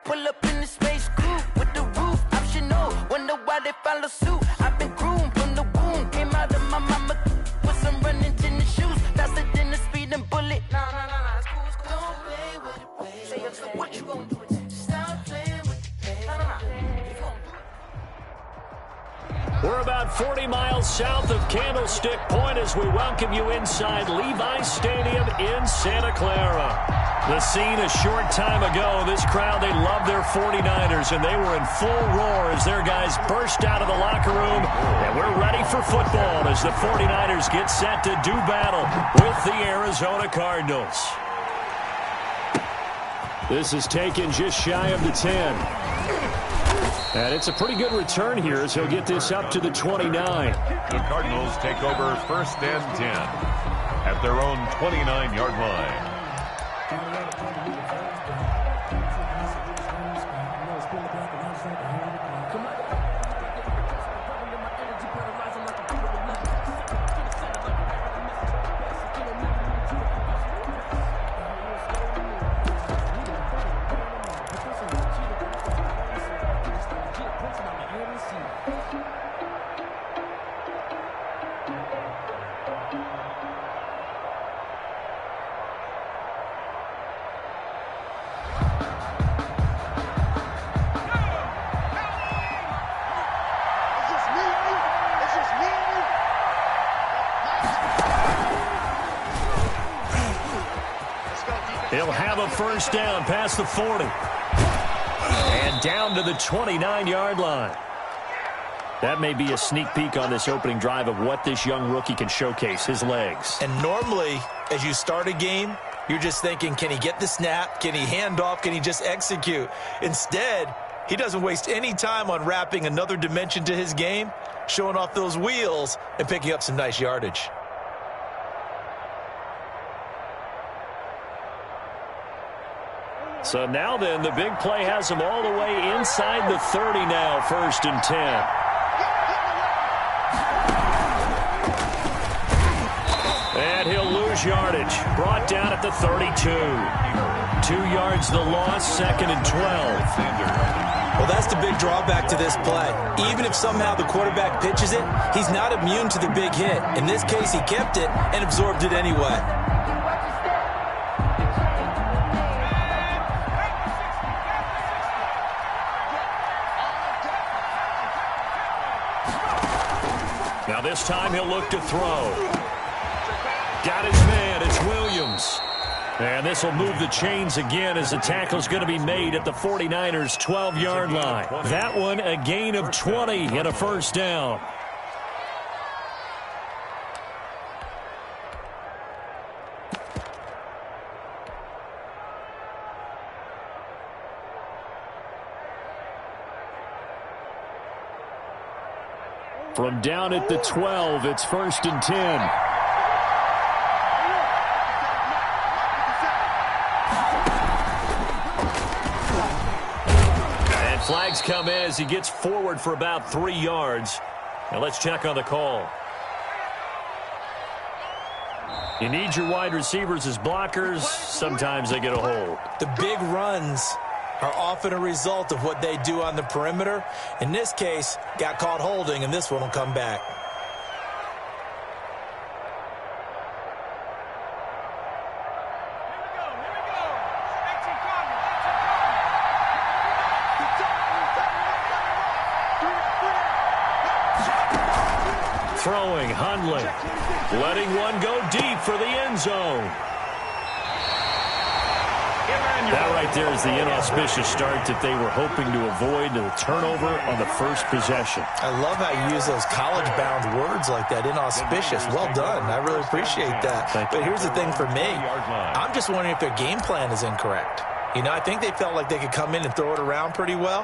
Pull up in the space coupe with the roof optional. Wonder why they follow suit. I've been groomed from the womb. Came out of my mama with some running tennis shoes. Faster than the speeding bullet. Nah, it's cool, it's cool. Don't play with it, baby. So what you gonna do? Stop playing with it, baby. We're about 40 miles south of Candlestick Point as we welcome you inside Levi Stadium in Santa Clara. The scene a short time ago, this crowd, they love their 49ers, and they were in full roar as their guys burst out of the locker room. And we're ready for football as the 49ers get set to do battle with the Arizona Cardinals. This is taken just shy of the 10. And it's a pretty good return here as he'll get this up to the 29. The Cardinals take over 1st and 10 at their own 29-yard line. He'll have a first down past the 40. And down to the 29-yard line. That may be a sneak peek on this opening drive of what this young rookie can showcase, his legs. And normally, as you start a game, you're just thinking, can he get the snap? Can he hand off? Can he just execute? Instead, he doesn't waste any time on wrapping another dimension to his game, showing off those wheels, and picking up some nice yardage. So now then, the big play has him all the way inside the 30 now, 1st and 10. And he'll lose yardage. Brought down at the 32. 2 yards the loss, 2nd and 12. Well, that's the big drawback to this play. Even if somehow the quarterback pitches it, he's not immune to the big hit. In this case, he kept it and absorbed it anyway. Now this time he'll look to throw. Got his man, it's Williams. And this will move the chains again as the tackle's going to be made at the 49ers' 12-yard line. That one a gain of 20 and a first down. From down at the 12, it's 1st and 10. And flags come in as he gets forward for about 3 yards. Now let's check on the call. You need your wide receivers as blockers. Sometimes they get a hold. The big runs are often a result of what they do on the perimeter. In this case, got caught holding, and this one will come back. Throwing, Hundley. Letting one go deep for the end zone. That right there is the inauspicious start that they were hoping to avoid, the turnover on the first possession. I love how you use those college-bound words like that, inauspicious. Well done. I really appreciate that. But here's the thing for me. I'm just wondering if their game plan is incorrect. You know, I think they felt like they could come in and throw it around pretty well.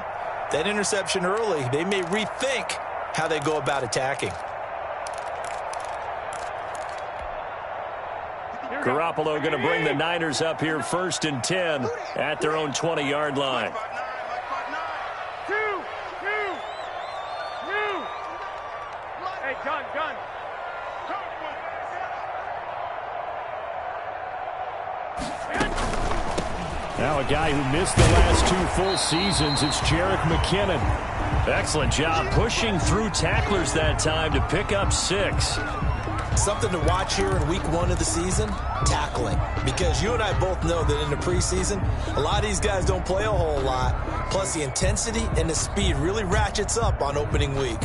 That interception early, they may rethink how they go about attacking. Garoppolo going to bring the Niners up here 1st and 10 at their own 20-yard line. Hey, gun. Now a guy who missed the last 2 full seasons, it's Jerick McKinnon. Excellent job pushing through tacklers that time to pick up 6. Something to watch here in week 1 of the season, tackling. Because you and I both know that in the preseason, a lot of these guys don't play a whole lot. Plus the intensity and the speed really ratchets up on opening week.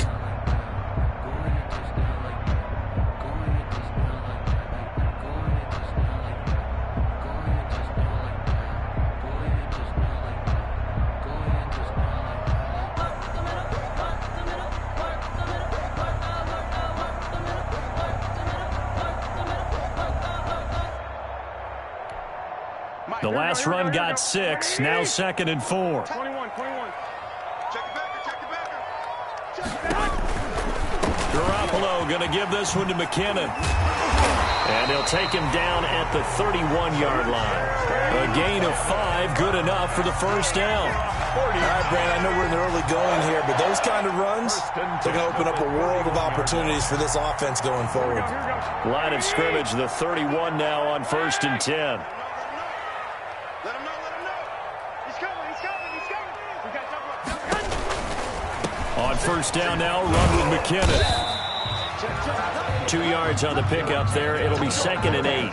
The last run got 6, now 2nd and 4. 21. Check it back. Garoppolo going to give this one to McKinnon. And he'll take him down at the 31-yard line. A gain of 5, good enough for the first down. All right, Brandon, I know we're in the early going here, but those kind of runs, they're going to open up a world of opportunities for this offense going forward. Line of scrimmage, the 31 now on 1st and 10. Let him know. He's coming. We got On 1st down now, run with McKinnon. 2 yards on the pickup there. It'll be 2nd and 8.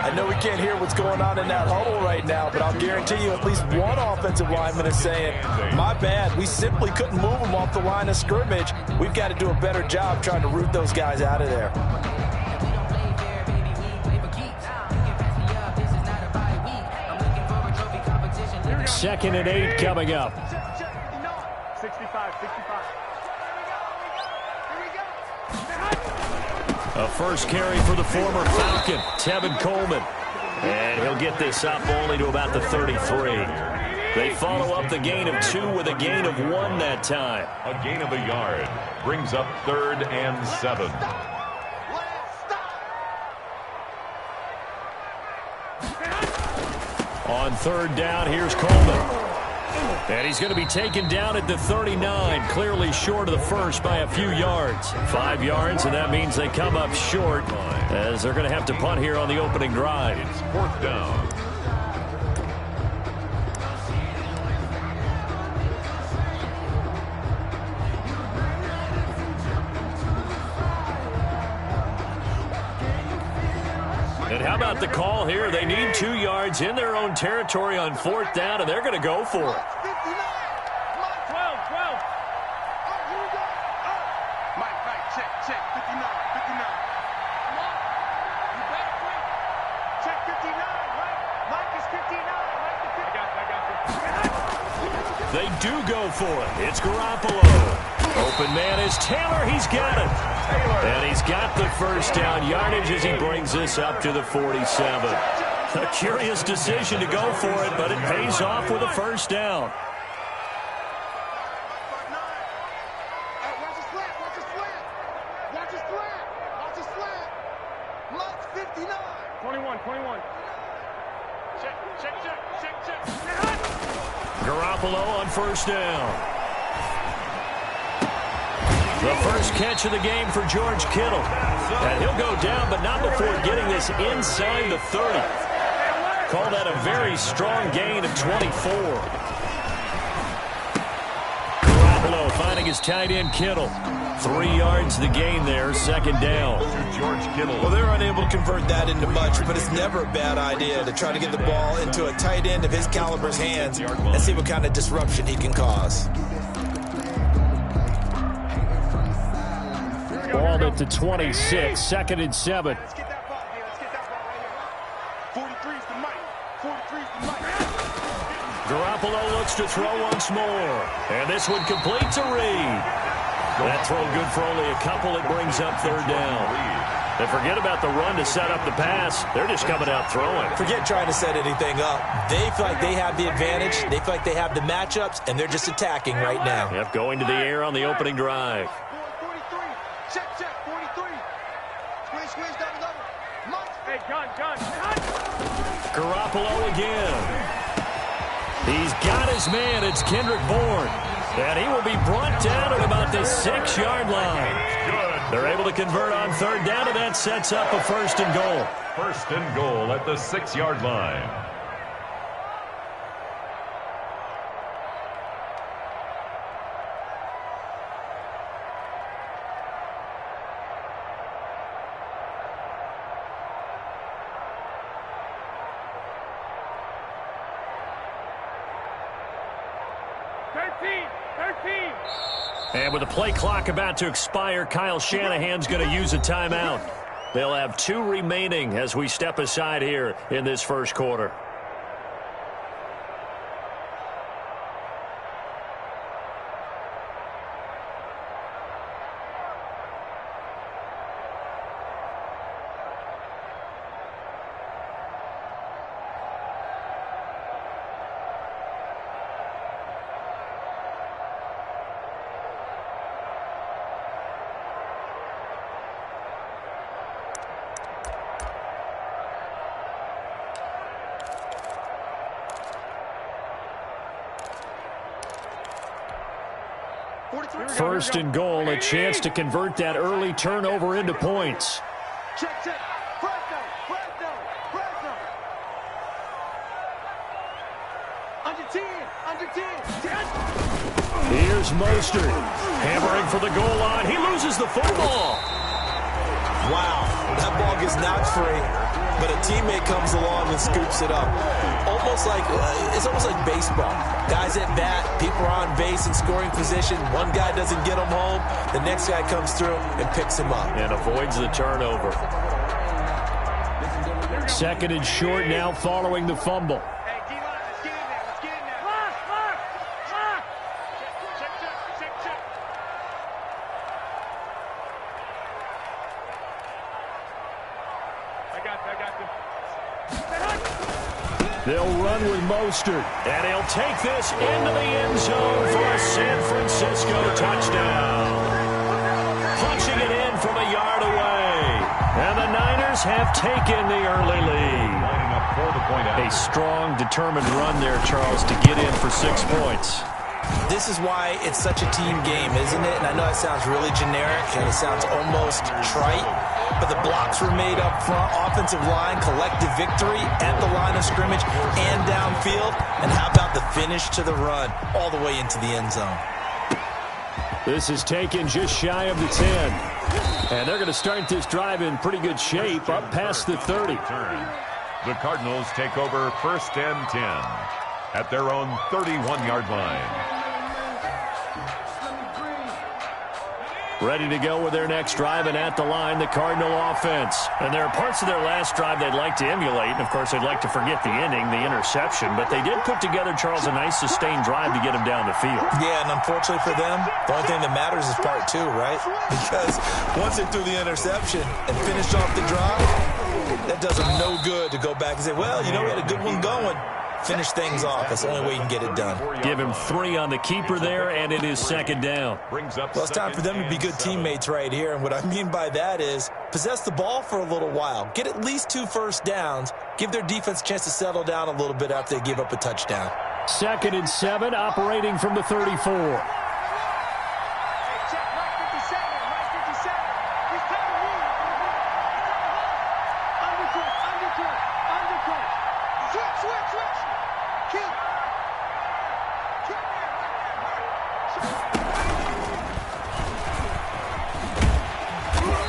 I know we can't hear what's going on in that huddle right now, but I'll guarantee you at least one offensive lineman is saying, my bad, we simply couldn't move them off the line of scrimmage. We've got to do a better job trying to root those guys out of there. 2nd and 8 coming up. 65. A first carry for the former Falcon, Tevin Coleman. And he'll get this up only to about the 33. They follow up the gain of 2 with a gain of 1 that time. A gain of a yard brings up 3rd and 7. On 3rd down, here's Coleman. And he's going to be taken down at the 39, clearly short of the first by a few yards. 5 yards, and that means they come up short as they're going to have to punt here on the opening drive. It's 4th down. And how about the call here? They need 2 yards in their own territory on 4th down, and they're going to go for it. 12. Here we go. Mike, check. 59. You back, Mike? Check 59, right? Mike is 59. Mike the 50. I got They do go for it. It's Garoppolo. Open man is Taylor. He's got it. And he's got the first down yardage as he brings this up to the 47. A curious decision to go for it, but it pays off with a first down. Watch his flat. Mike's 59. 21. Check. Garoppolo on first down. The first catch of the game for George Kittle. And he'll go down, but not before getting this inside the 30. Call that a very strong gain of 24. Garoppolo finding his tight end Kittle. 3 yards the gain there, 2nd down. George Kittle. Well, they're unable to convert that into much, but it's never a bad idea to try to get the ball into a tight end of his caliber's hands and see what kind of disruption he can cause. Ball at the 26, 2nd and 7. Let's get that ball here. 43's the Mike. Garoppolo looks to throw once more. And this one complete to Reed. That throw good for only a couple. It brings up 3rd down. And forget about the run to set up the pass. They're just coming out throwing. Forget trying to set anything up. They feel like they have the advantage. They feel like they have the matchups, and they're just attacking right now. Yep, going to the air on the opening drive. 43. Check. 43. Squeeze, double. Mike. Hey, gun. Garoppolo again. He's got his man. It's Kendrick Bourne. And he will be brought down at about the 6-yard line. They're able to convert on 3rd down, and that sets up a 1st and goal. 1st and goal at the 6-yard line. And with the play clock about to expire, Kyle Shanahan's going to use a timeout. They'll have 2 remaining as we step aside here in this first quarter. First and goal, a chance to convert that early turnover into points. Check. Fresno. Under 10. Here's Mostert. Hammering for the goal line. He loses the football. Wow, that ball gets knocked free, but a teammate comes along and scoops it up. It's almost like baseball. Guys at bat, people are on base in scoring position. One guy doesn't get him home. The next guy comes through and picks him up. And avoids the turnover. Second and short now following the fumble. Hey, D-line, let's get in there. Lock. Check. I got them. They'll run with Mostert, and he'll take this into the end zone for a San Francisco touchdown. Punching it in from a yard away. And the Niners have taken the early lead. A strong, determined run there, Charles, to get in for 6 points. This is why it's such a team game, isn't it? And I know it sounds really generic and it sounds almost trite, but the blocks were made up front, offensive line, collective victory at the line of scrimmage and downfield. And how about the finish to the run all the way into the end zone? This is taken just shy of the 10. And they're going to start this drive in pretty good shape, up past the 30. The Cardinals take over first and 10 at their own 31-yard line. Ready to go with their next drive, and at the line, the Cardinal offense. And there are parts of their last drive they'd like to emulate, and of course they'd like to forget the ending, the interception, but they did put together, Charles, a nice sustained drive to get them down the field. Yeah, and unfortunately for them, the only thing that matters is part 2, right? Because once they threw the interception and finished off the drive, that does them no good to go back and say, well, you know, we had a good one going. Finish things off. That's the only way you can get it done. Give him 3 on the keeper there, and it is second down. Well, it's time for them to be good teammates right here, and what I mean by that is possess the ball for a little while. Get at least 2 first downs. Give their defense a chance to settle down a little bit after they give up a touchdown. Second and 7, operating from the 34.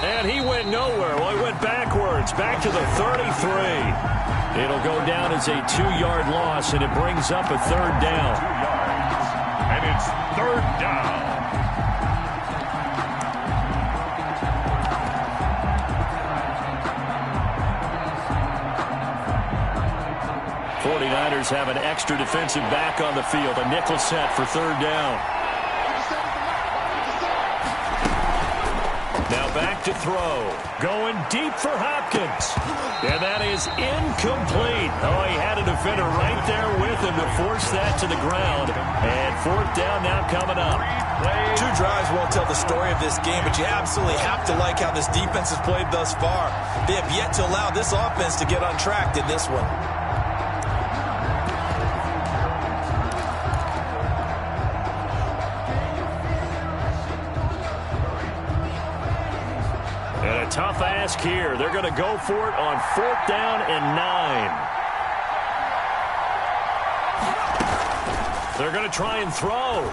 And he went nowhere. Well, he went backwards, back to the 33. It'll go down as a 2-yard loss, and it brings up a third down. And it's third down. '49ers have an extra defensive back on the field. A nickel set for third down. Now back to throw. Going deep for Hopkins. And that is incomplete. Oh, he had a defender right there with him to force that to the ground. And fourth down now coming up. 2 drives won't tell the story of this game, but you absolutely have to like how this defense has played thus far. They have yet to allow this offense to get untracked in this one. And a tough ask here. They're going to go for it on fourth down and 9. They're going to try and throw.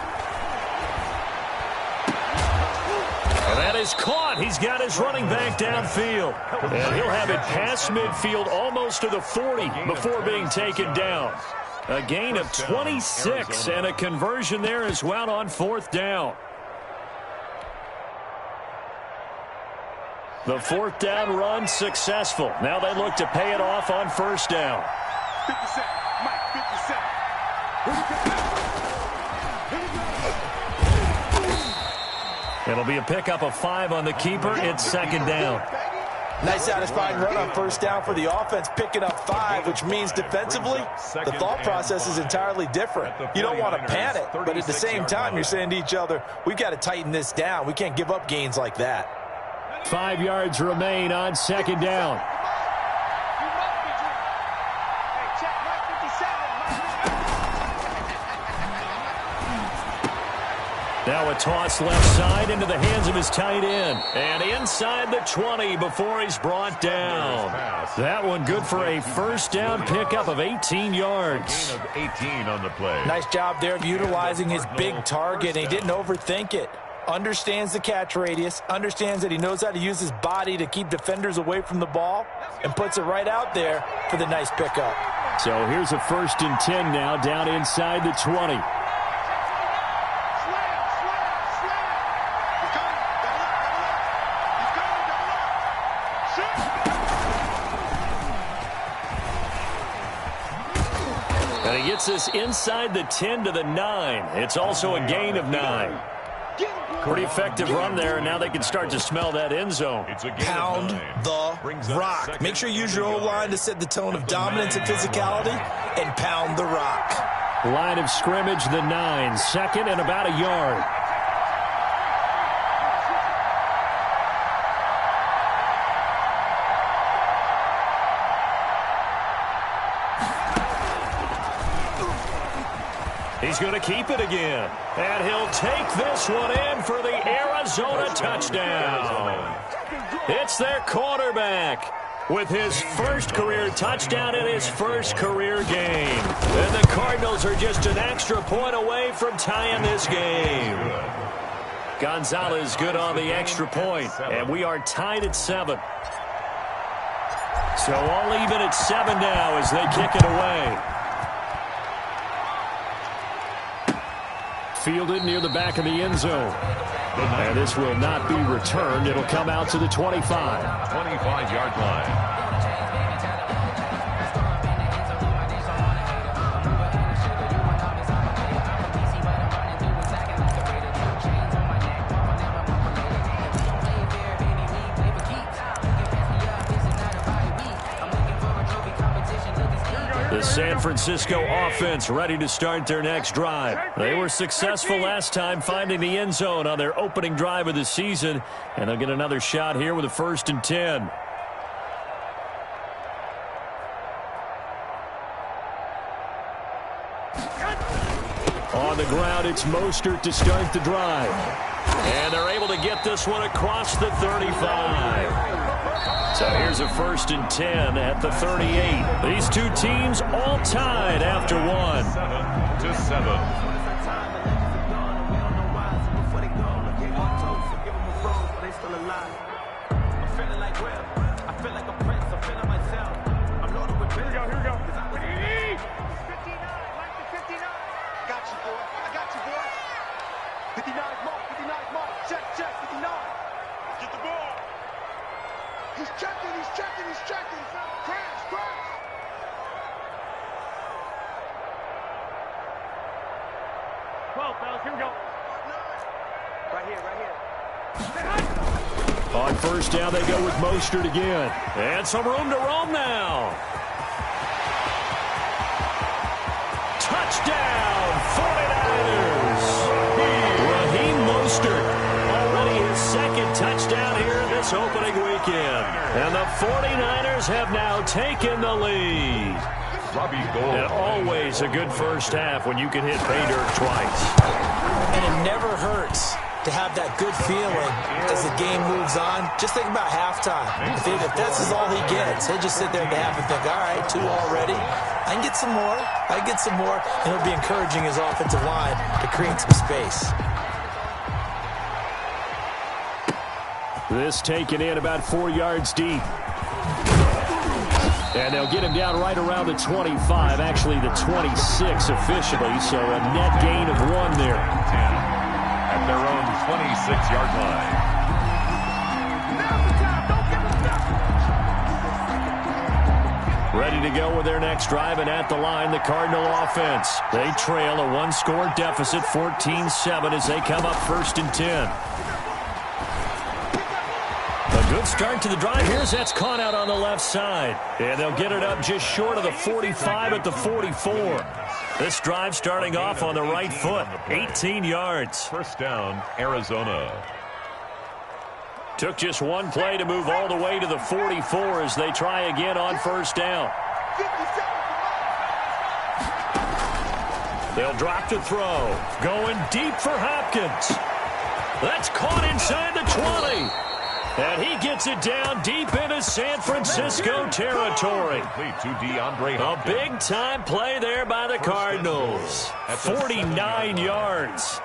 And that is caught. He's got his running back downfield. And he'll have it past midfield almost to the 40 before being taken down. A gain of 26 and a conversion there as well on 4th down. The 4th down run successful. Now they look to pay it off on 1st down. 50 cents. Mike, 50 cents. It'll be a pickup of 5 on the keeper. It's 2nd down. Nice satisfying run on 1st down for the offense, picking up 5, which means defensively, the thought process is entirely different. You don't want to panic, but at the same time, you're saying to each other, we've got to tighten this down. We can't give up gains like that. 5 yards remain on 2nd down. Now a toss left side into the hands of his tight end. And inside the 20 before he's brought down. That one good for a 1st down pickup of 18 yards. Gain of 18 on the play. Nice job there of utilizing his big target. He didn't overthink it. Understands the catch radius. Understands that he knows how to use his body to keep defenders away from the ball. And puts it right out there for the nice pickup. So here's a 1st and 10 now down inside the 20. And he gets this inside the 10 to the 9. It's also a gain of 9. Pretty effective run there, and now they can start to smell that end zone. Pound the rock. Make sure you use your O-line to set the tone of dominance and physicality, and pound the rock. Line of scrimmage, the 9. 2nd and about a yard. He's going to keep it again. And he'll take this one in for the Arizona touchdown. It's their quarterback with his 1st career touchdown in his 1st career game. And the Cardinals are just an extra point away from tying this game. Gonzalez good on the extra point, and we are tied at 7. So all even at 7 now as they kick it away. Fielded near the back of the end zone. And this will not be returned. It'll come out to the 25. 25-yard line. The San Francisco offense ready to start their next drive. They were successful last time finding the end zone on their opening drive of the season, and they'll get another shot here with a 1st and 10. On the ground, it's Mostert to start the drive. And they're able to get this one across the 35. So here's a 1st and 10 at the 38. These two teams all tied after 1. 7-7. He's checking. Crash. Well, fellas, here we go. Right here. On 1st down, they go with Mostert again. And some room to roam now. Touchdown, 49ers. Raheem Mostert, already his 2nd touchdown here in this opening weekend. And the 49ers have now taken the lead. And always a good 1st half when you can hit pay dirt twice. And it never hurts to have that good feeling as the game moves on. Just think about halftime. If this is all he gets, he'll just sit there at the half and think, all right, 2 already. I can get some more. And it'll be encouraging his offensive line to create some space. This taken in about 4 yards deep. And they'll get him down right around the 25, actually the 26 officially, so a net gain of 1 there. 10 at their own 26-yard line. Ready to go with their next drive, and at the line, the Cardinal offense. They trail a 1-score deficit, 14-7, as they come up 1st and 10. A good start to the drive. Here's that's caught out on the left side. And they'll get it up just short of the 45 at the 44. This drive starting off on the right foot, 18 yards. First down, Arizona. Took just one play to move all the way to the 44 as they try again on 1st down. They'll drop to throw. Going deep for Hopkins. That's caught inside the 20. And he gets it down deep into San Francisco territory. A big-time play there by the Cardinals. 49 yards.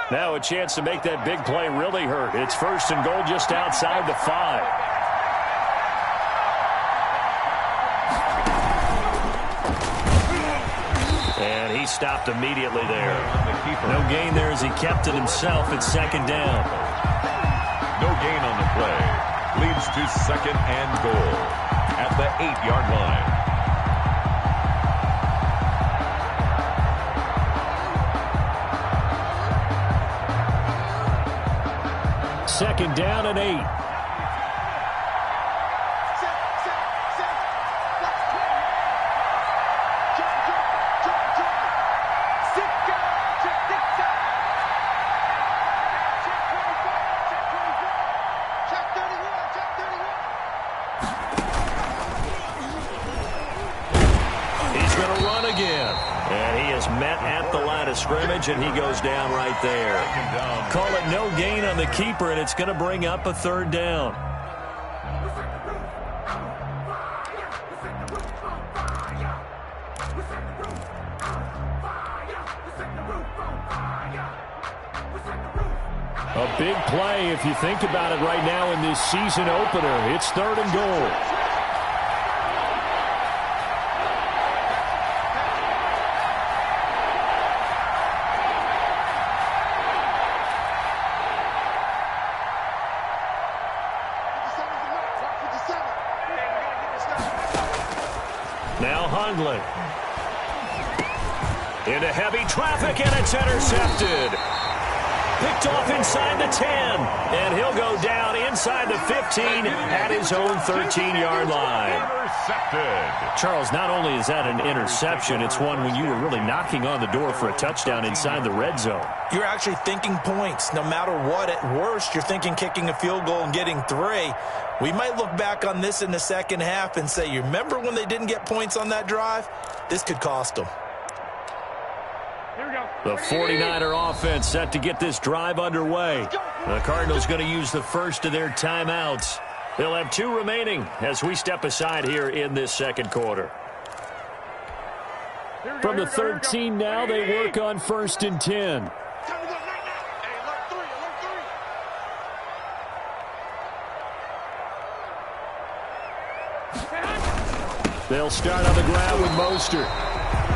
Now a chance to make that big play really hurt. It's 1st and goal just outside the 5. And he stopped immediately there. No gain there as he kept it himself at 2nd down. No gain on the play. Leads to 2nd and goal at the 8-yard line. Second down and 8. He's going to run again. And he is met at the line of scrimmage, and he goes down right there. Call it no gain on the keeper, and it's going to bring up a 3rd down. A big play if you think about it right now in this season opener. It's 3rd and goal. Now Hundley. Into heavy traffic, and it's intercepted. Picked off inside the 10, and he'll go down inside the 15 at his own 13-yard line. Intercepted. Charles, not only is that an interception, it's one when you were really knocking on the door for a touchdown inside the red zone. You're actually thinking points. No matter what, at worst, you're thinking kicking a field goal and getting 3. We might look back on this in the second half and say, you remember when they didn't get points on that drive? This could cost them. The 49er offense set to get this drive underway. The Cardinals going to use the first of their timeouts. They'll have 2 remaining as we step aside here in this second quarter. From the 13 now, they work on 1st and 10. They'll start on the ground with Mostert.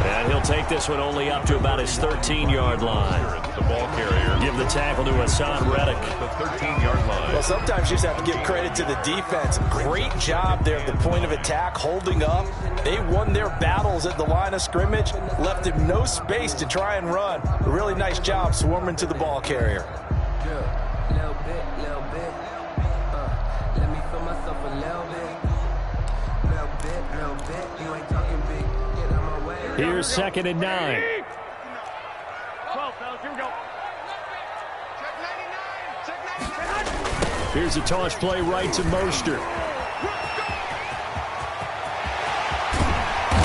And he'll take this one only up to about his 13-yard line. The ball carrier. Give the tackle to Hassan Reddick. The 13-yard line. Well, sometimes you just have to give credit to the defense. Great job there at the point of attack, holding up. They won their battles at the line of scrimmage, left him no space to try and run. A really nice job swarming to the ball carrier. Little bit. Let me feel myself a little bit. You ain't talking big. Get out my way. Here's 2nd and 9. 12, fellas, here we go. Here's a toss play right to Mostert.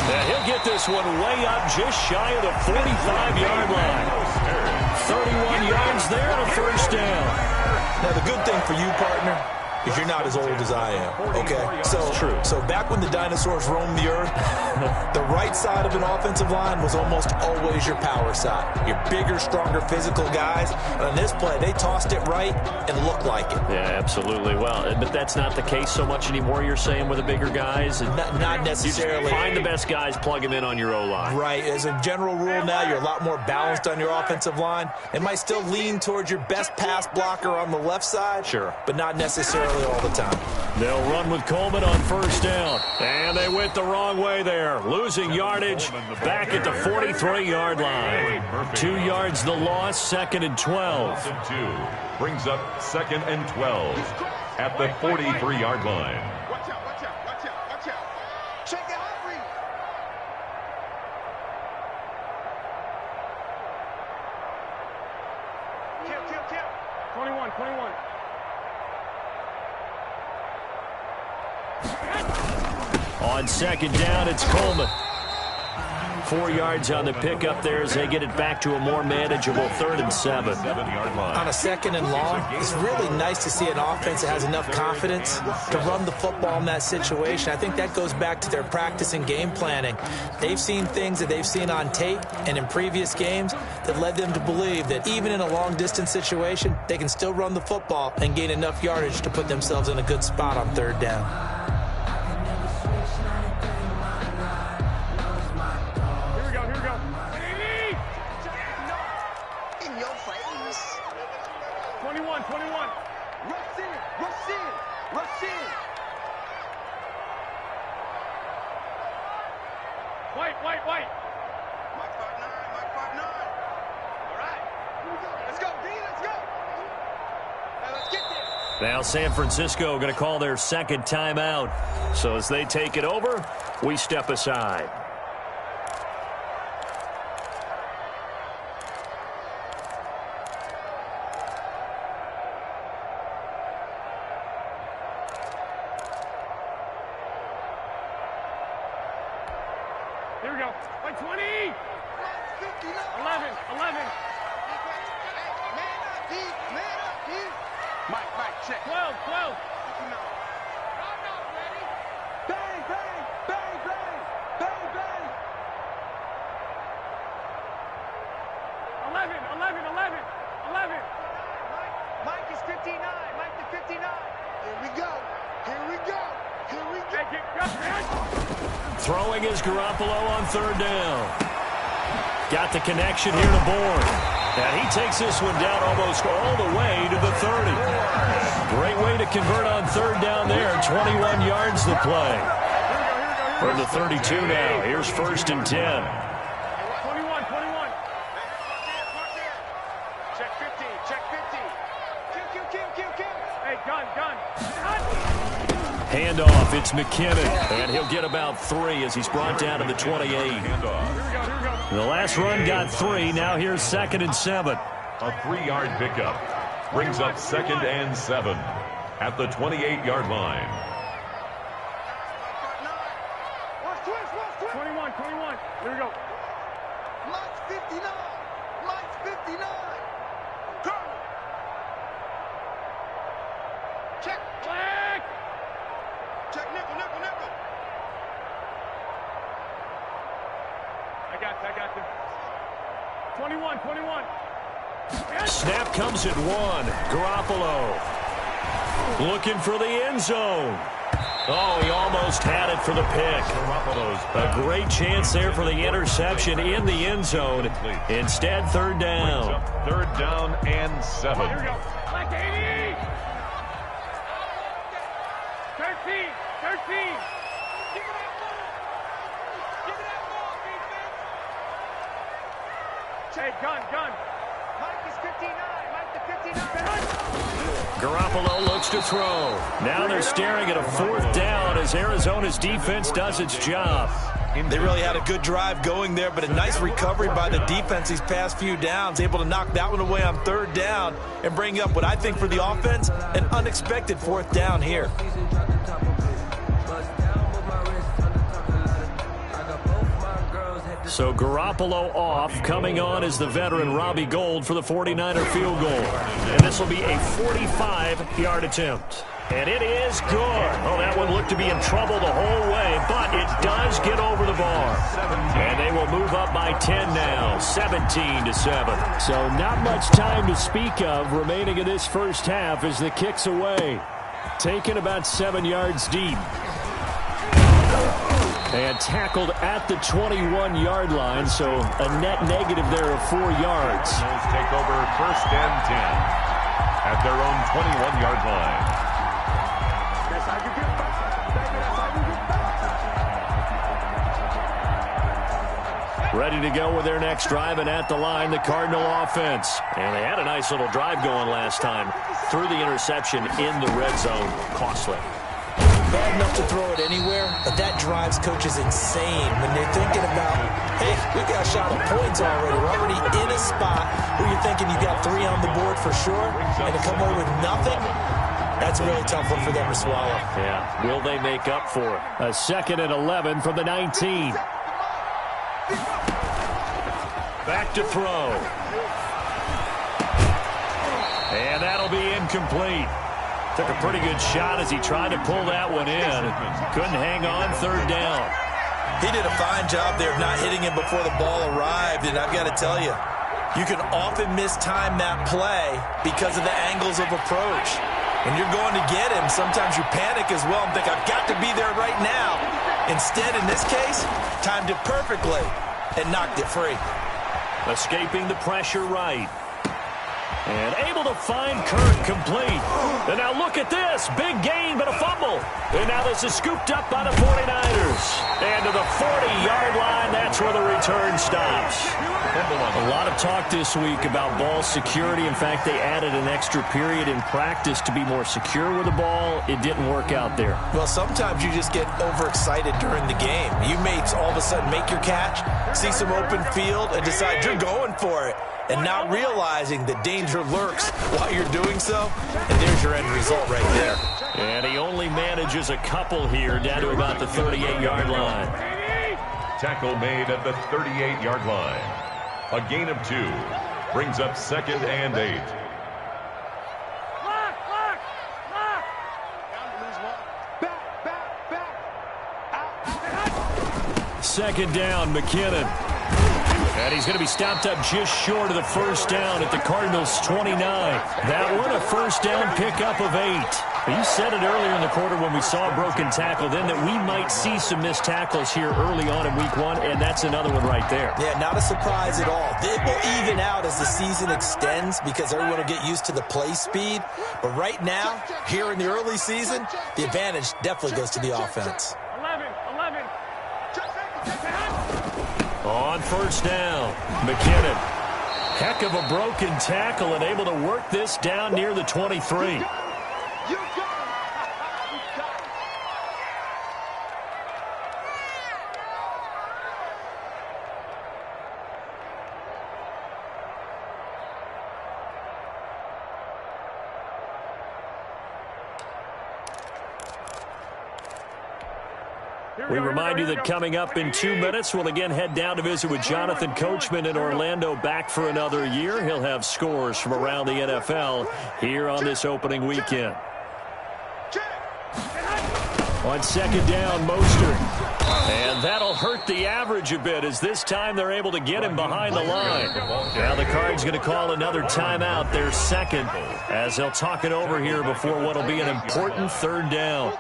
And he'll get this one way up just shy of the 45-yard line. 31 yards there and a 1st down. Now, the good thing for you, partner, is you're not as old as I am, okay? So back when the dinosaurs roamed the earth, the right side of an offensive line was almost always your power side. Your bigger, stronger, physical guys. And on this play, they tossed it right and looked like it. Yeah, absolutely. Well, but that's not the case so much anymore, you're saying, with the bigger guys? Not necessarily. Find the best guys, plug them in on your O-line. Right. As a general rule now, you're a lot more balanced on your offensive line. It might still lean towards your best pass blocker on the left side. Sure. But not necessarily all the time. They'll run with Coleman on first down. And they went the wrong way there. Losing yardage back at the 43-yard line. 2 yards the loss, 2nd and 12. Brings up 2nd and 12 at the 43-yard line. Watch out, watch out, watch out, watch out. Check it out, Reed. Kill. 21, 21. On 2nd down, it's Coleman. 4 yards on the pickup there as they get it back to a more manageable 3rd and 7. 7-yard line. On a 2nd and long, it's really nice to see an offense that has enough confidence to run the football in that situation. I think that goes back to their practice and game planning. They've seen things that they've seen on tape and in previous games that led them to believe that even in a long-distance situation, they can still run the football and gain enough yardage to put themselves in a good spot on 3rd down. White. Mike 5'9". All right. Here we go. Let's go, D. Let's go. Now let's get there. Now San Francisco going to call their 2nd timeout. So as they take it over, we step aside. Here we go. Like 20. 11. Man up, D. Mike, check. 12. Bang. 11. Mike is 59. Mike the 59. Here we go. Throwing is Garoppolo on 3rd down. Got the connection here to Bourne. And he takes this one down almost all the way to the 30. Great way to convert on 3rd down there. 21 yards the play. From the 32 now. Here's 1st and 10. 21. Check 50. Kill. Hey, gun. Handoff, it's McKinnon, and he'll get about 3 as he's brought down to the 28. The last run got 3, now here's 2nd and 7. A 3-yard pickup brings up 2nd and 7 at the 28-yard line. 21. Here we go. Mike's 59. Check. Flag. Check nickel. I got them. 21. Snap comes at 1. Garoppolo looking for the end zone. Oh, he almost had it for the pick. A great chance there for the interception in the end zone. Instead, 3rd down. 3rd down and 7. Here we go. Like 80. 13. Give me that ball, defense. Hey, gun. Mike is 59. Mike the 59. Garoppolo looks to throw. Now they're staring at a 4th down as Arizona's defense does its job. They really had a good drive going there, but a nice recovery by the defense these past few downs, able to knock that one away on 3rd down and bring up what I think for the offense, an unexpected 4th down here. So Garoppolo off. Coming on is the veteran Robbie Gould for the 49er field goal. And this will be a 45-yard attempt. And it is good. Oh, that one looked to be in trouble the whole way, but it does get over the bar. And they will move up by 10 now, 17-7. So not much time to speak of remaining in this first half as the kick's away. Taken about 7 yards deep. And tackled at the 21-yard line, so a net negative there of 4 yards. Take over first and 10 at their own 21-yard line. Ready to go with their next drive, and at the line, the Cardinal offense. And they had a nice little drive going last time. Threw the interception in the red zone. Costly. Bad enough to throw it anywhere, but that drives coaches insane when they're thinking about, hey, we got a shot at points already. We're already in a spot where you're thinking you got 3 on the board for sure, and to come away with nothing, that's a really tough one for them to swallow. Yeah, will they make up for it? A 2nd and 11 from the 19. Back to throw. And that'll be incomplete. Took a pretty good shot as he tried to pull that one in. Couldn't hang on, 3rd down. He did a fine job there of not hitting him before the ball arrived, and I've got to tell you, you can often mistime that play because of the angles of approach. When you're going to get him, sometimes you panic as well and think, I've got to be there right now. Instead, in this case, timed it perfectly and knocked it free. Escaping the pressure right. And able to find Kirk complete. And now look at this. Big gain, but a fumble. And now this is scooped up by the 49ers. And to the 40-yard line, that's where the return stops. A lot of talk this week about ball security. In fact, they added an extra period in practice to be more secure with the ball. It didn't work out there. Well, sometimes you just get overexcited during the game. You may all of a sudden make your catch, see some open field, and decide you're going for it. And not realizing the danger lurks while you're doing so. And there's your end result right there. And he only manages a couple here down to about the 38-yard line. Tackle made at the 38-yard line. A gain of 2 brings up 2nd and 8. Second down, McKinnon. And he's going to be stopped up just short of the 1st down at the Cardinals' 29. That one a 1st down pickup of 8. You said it earlier in the quarter when we saw a broken tackle then that we might see some missed tackles here early on in week 1, and that's another one right there. Yeah, not a surprise at all. It will even out as the season extends because everyone will get used to the play speed. But right now, here in the early season, the advantage definitely goes to the offense. 11. On 1st down, McKinnon. Heck of a broken tackle and able to work this down near the 23. We remind you that coming up in 2 minutes, we'll again head down to visit with Jonathan Coachman in Orlando, back for another year. He'll have scores from around the NFL here on this opening weekend. On 2nd down, Mostert. And that'll hurt the average a bit as this time they're able to get him behind the line. Now the Cards going to call another timeout, their 2nd, as they'll talk it over here before what will be an important 3rd down.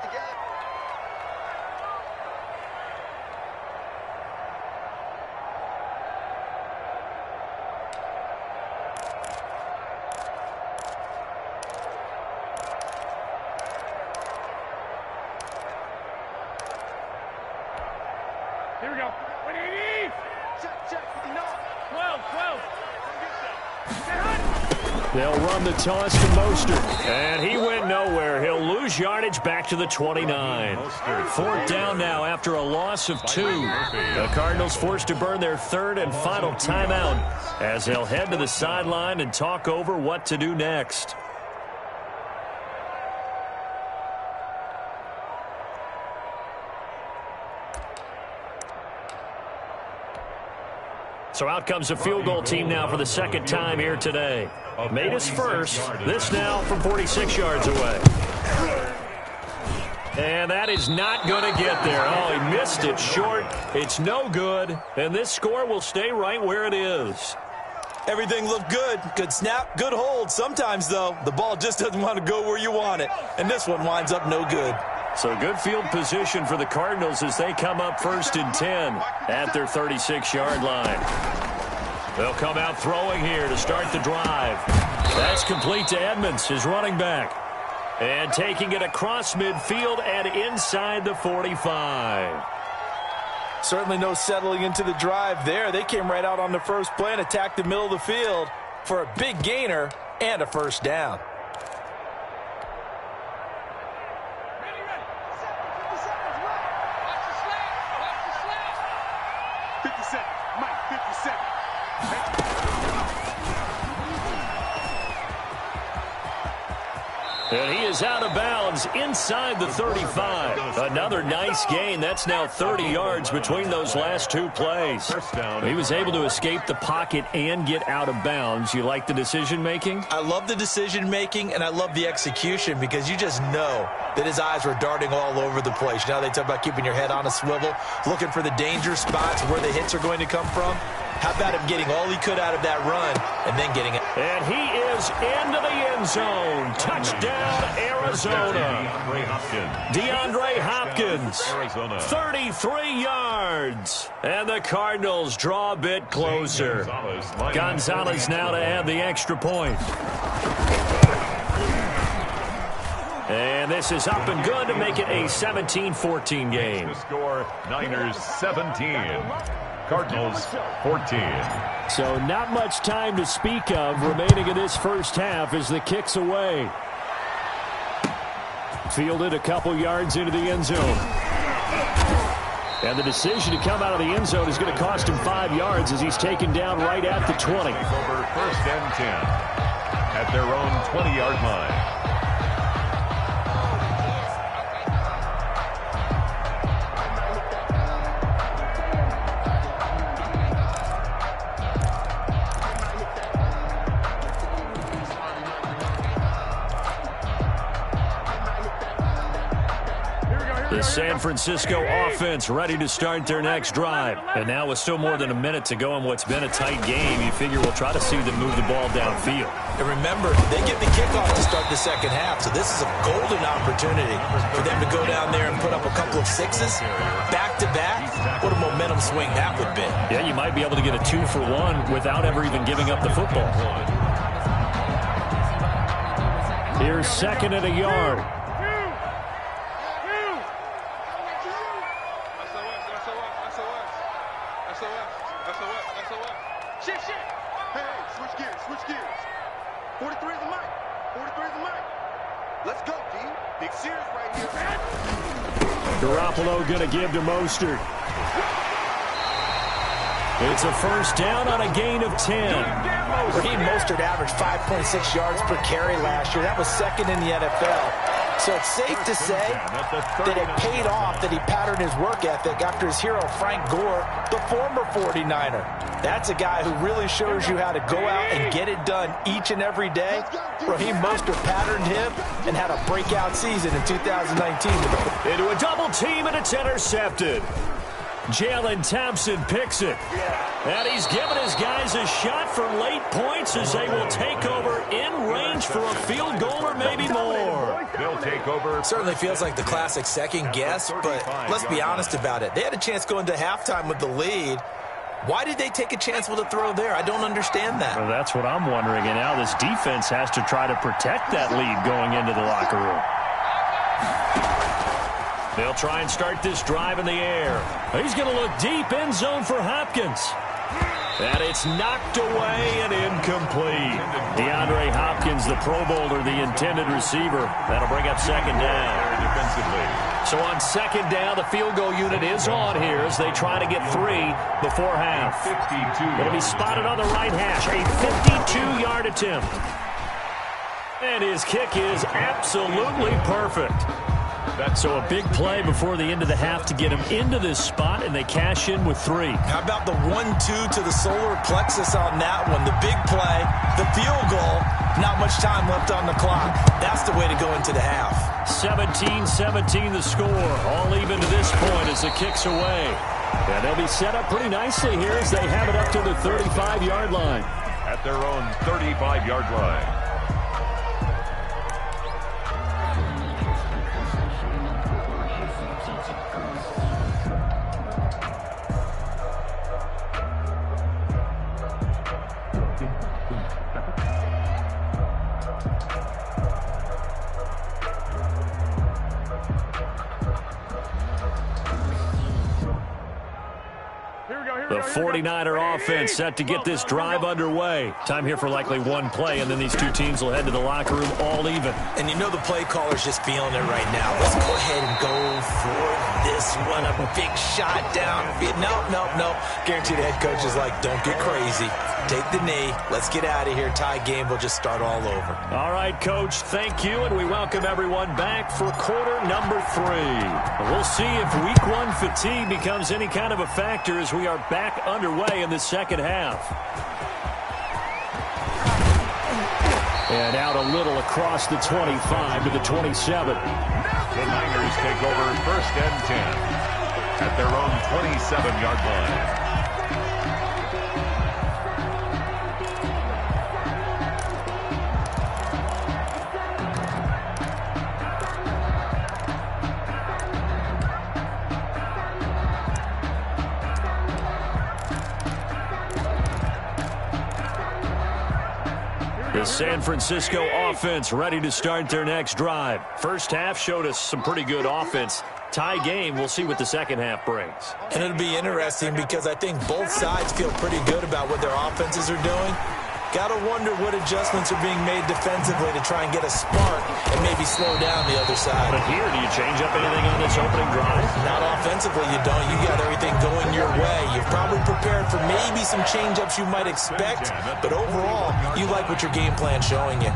Here we go. 180. Check. No. 12. They'll run the toss to Mostert. And he went nowhere. He'll lose yardage back to the 29. 4th down now after a loss of 2. The Cardinals forced to burn their 3rd and final timeout as they'll head to the sideline and talk over what to do next. So out comes a field goal team now for the 2nd time here today. Made his first. This now from 46 yards away. And that is not going to get there. Oh, he missed it short. It's no good. And this score will stay right where it is. Everything looked good. Good snap, good hold. Sometimes, though, the ball just doesn't want to go where you want it. And this one winds up no good. So good field position for the Cardinals as they come up 1st and 10 at their 36-yard line. They'll come out throwing here to start the drive. That's complete to Edmonds, his running back. And taking it across midfield and inside the 45. Certainly no settling into the drive there. They came right out on the first play and attacked the middle of the field for a big gainer and a first down. And he is out of bounds inside the 35. Another nice gain. That's now 30 yards between those last two plays. He was able to escape the pocket and get out of bounds. You like the decision-making? I love the decision-making, and I love the execution because you just know that his eyes were darting all over the place. You know, they talk about keeping your head on a swivel, looking for the danger spots where the hits are going to come from. How about him getting all he could out of that run and then getting it? And he is into the end zone. Touchdown, Arizona. DeAndre Hopkins, 33 yards. And the Cardinals draw a bit closer. Gonzalez now to add the extra point. And this is up and good to make it a 17-14 game. The score, Niners 17. Cardinals 14. So not much time to speak of remaining in this first half as the kick's away. Fielded a couple yards into the end zone. And the decision to come out of the end zone is going to cost him 5 yards as he's taken down right at the 20. Over 1st and 10 at their own 20-yard line. The San Francisco offense ready to start their next drive. And now with still more than a minute to go in what's been a tight game, you figure we'll try to see them move the ball downfield. And remember, they get the kickoff to start the second half, so this is a golden opportunity for them to go down there and put up a couple of sixes back-to-back. What a momentum swing that would be. Yeah, you might be able to get a 2-for-1 without ever even giving up the football. Here's 2nd and a yard. Garoppolo going to give to Mostert. It's a first down on a gain of 10. Raheem Mostert averaged 5.6 yards per carry last year. That was 2nd in the NFL. So it's safe to say that it paid off that he patterned his work ethic after his hero Frank Gore, the former 49er. That's a guy who really shows you how to go out and get it done each and every day. Raheem Mostert patterned him and had a breakout season in 2019. Into a double team, and it's intercepted. Jalen Thompson picks it. And he's given his guys a shot for late points as they will take over in range for a field goal or maybe more. They'll take over. Certainly feels like the classic second guess, but let's be honest about it. They had a chance going to halftime with the lead. Why did they take a chance with a throw there? I don't understand that. Well, that's what I'm wondering. And now this defense has to try to protect that lead going into the locker room. They'll try and start this drive in the air. He's going to look deep, end zone for Hopkins. And it's knocked away and incomplete. DeAndre Hopkins, the Pro Bowler, the intended receiver. That'll bring up 2nd down. Defensively. So on 2nd down, the field goal unit is on here as they try to get 3 before half. 52. It'll be spotted on the right hash. A 52-yard attempt. And his kick is absolutely perfect. So a big play before the end of the half to get him into this spot, and they cash in with 3. How about the 1-2 to the solar plexus on that one? The big play, the field goal, not much time left on the clock. That's the way to go into the half. 17-17 the score. All even to this point as the kick's away. And they'll be set up pretty nicely here as they have it up to the 35-yard line. At their own 35-yard line. The 49er offense set to get this drive underway. Time here for likely one play, and then these two teams will head to the locker room all even. And you know the play caller's just feeling it right now. Let's go ahead and go for this one. A big shot down. Nope. Guarantee the head coach is like, don't get crazy. Take the knee. Let's get out of here. Tie game will just start all over. All right, Coach, thank you, and we welcome everyone back for quarter number 3. We'll see if week 1 fatigue becomes any kind of a factor as we are back underway in the second half. And out a little across the 25 to the 27. The Niners take over 1st and 10 at their own 27-yard line. The San Francisco offense ready to start their next drive. First half showed us some pretty good offense. Tie game, we'll see what the second half brings. And it'll be interesting because I think both sides feel pretty good about what their offenses are doing. Got to wonder what adjustments are being made defensively to try and get a spark and maybe slow down the other side. But here, do you change up anything on this opening drive? Not offensively, you don't. You got everything going your way. You've probably prepared for maybe some change-ups you might expect, but overall, you like what your game plan's showing you.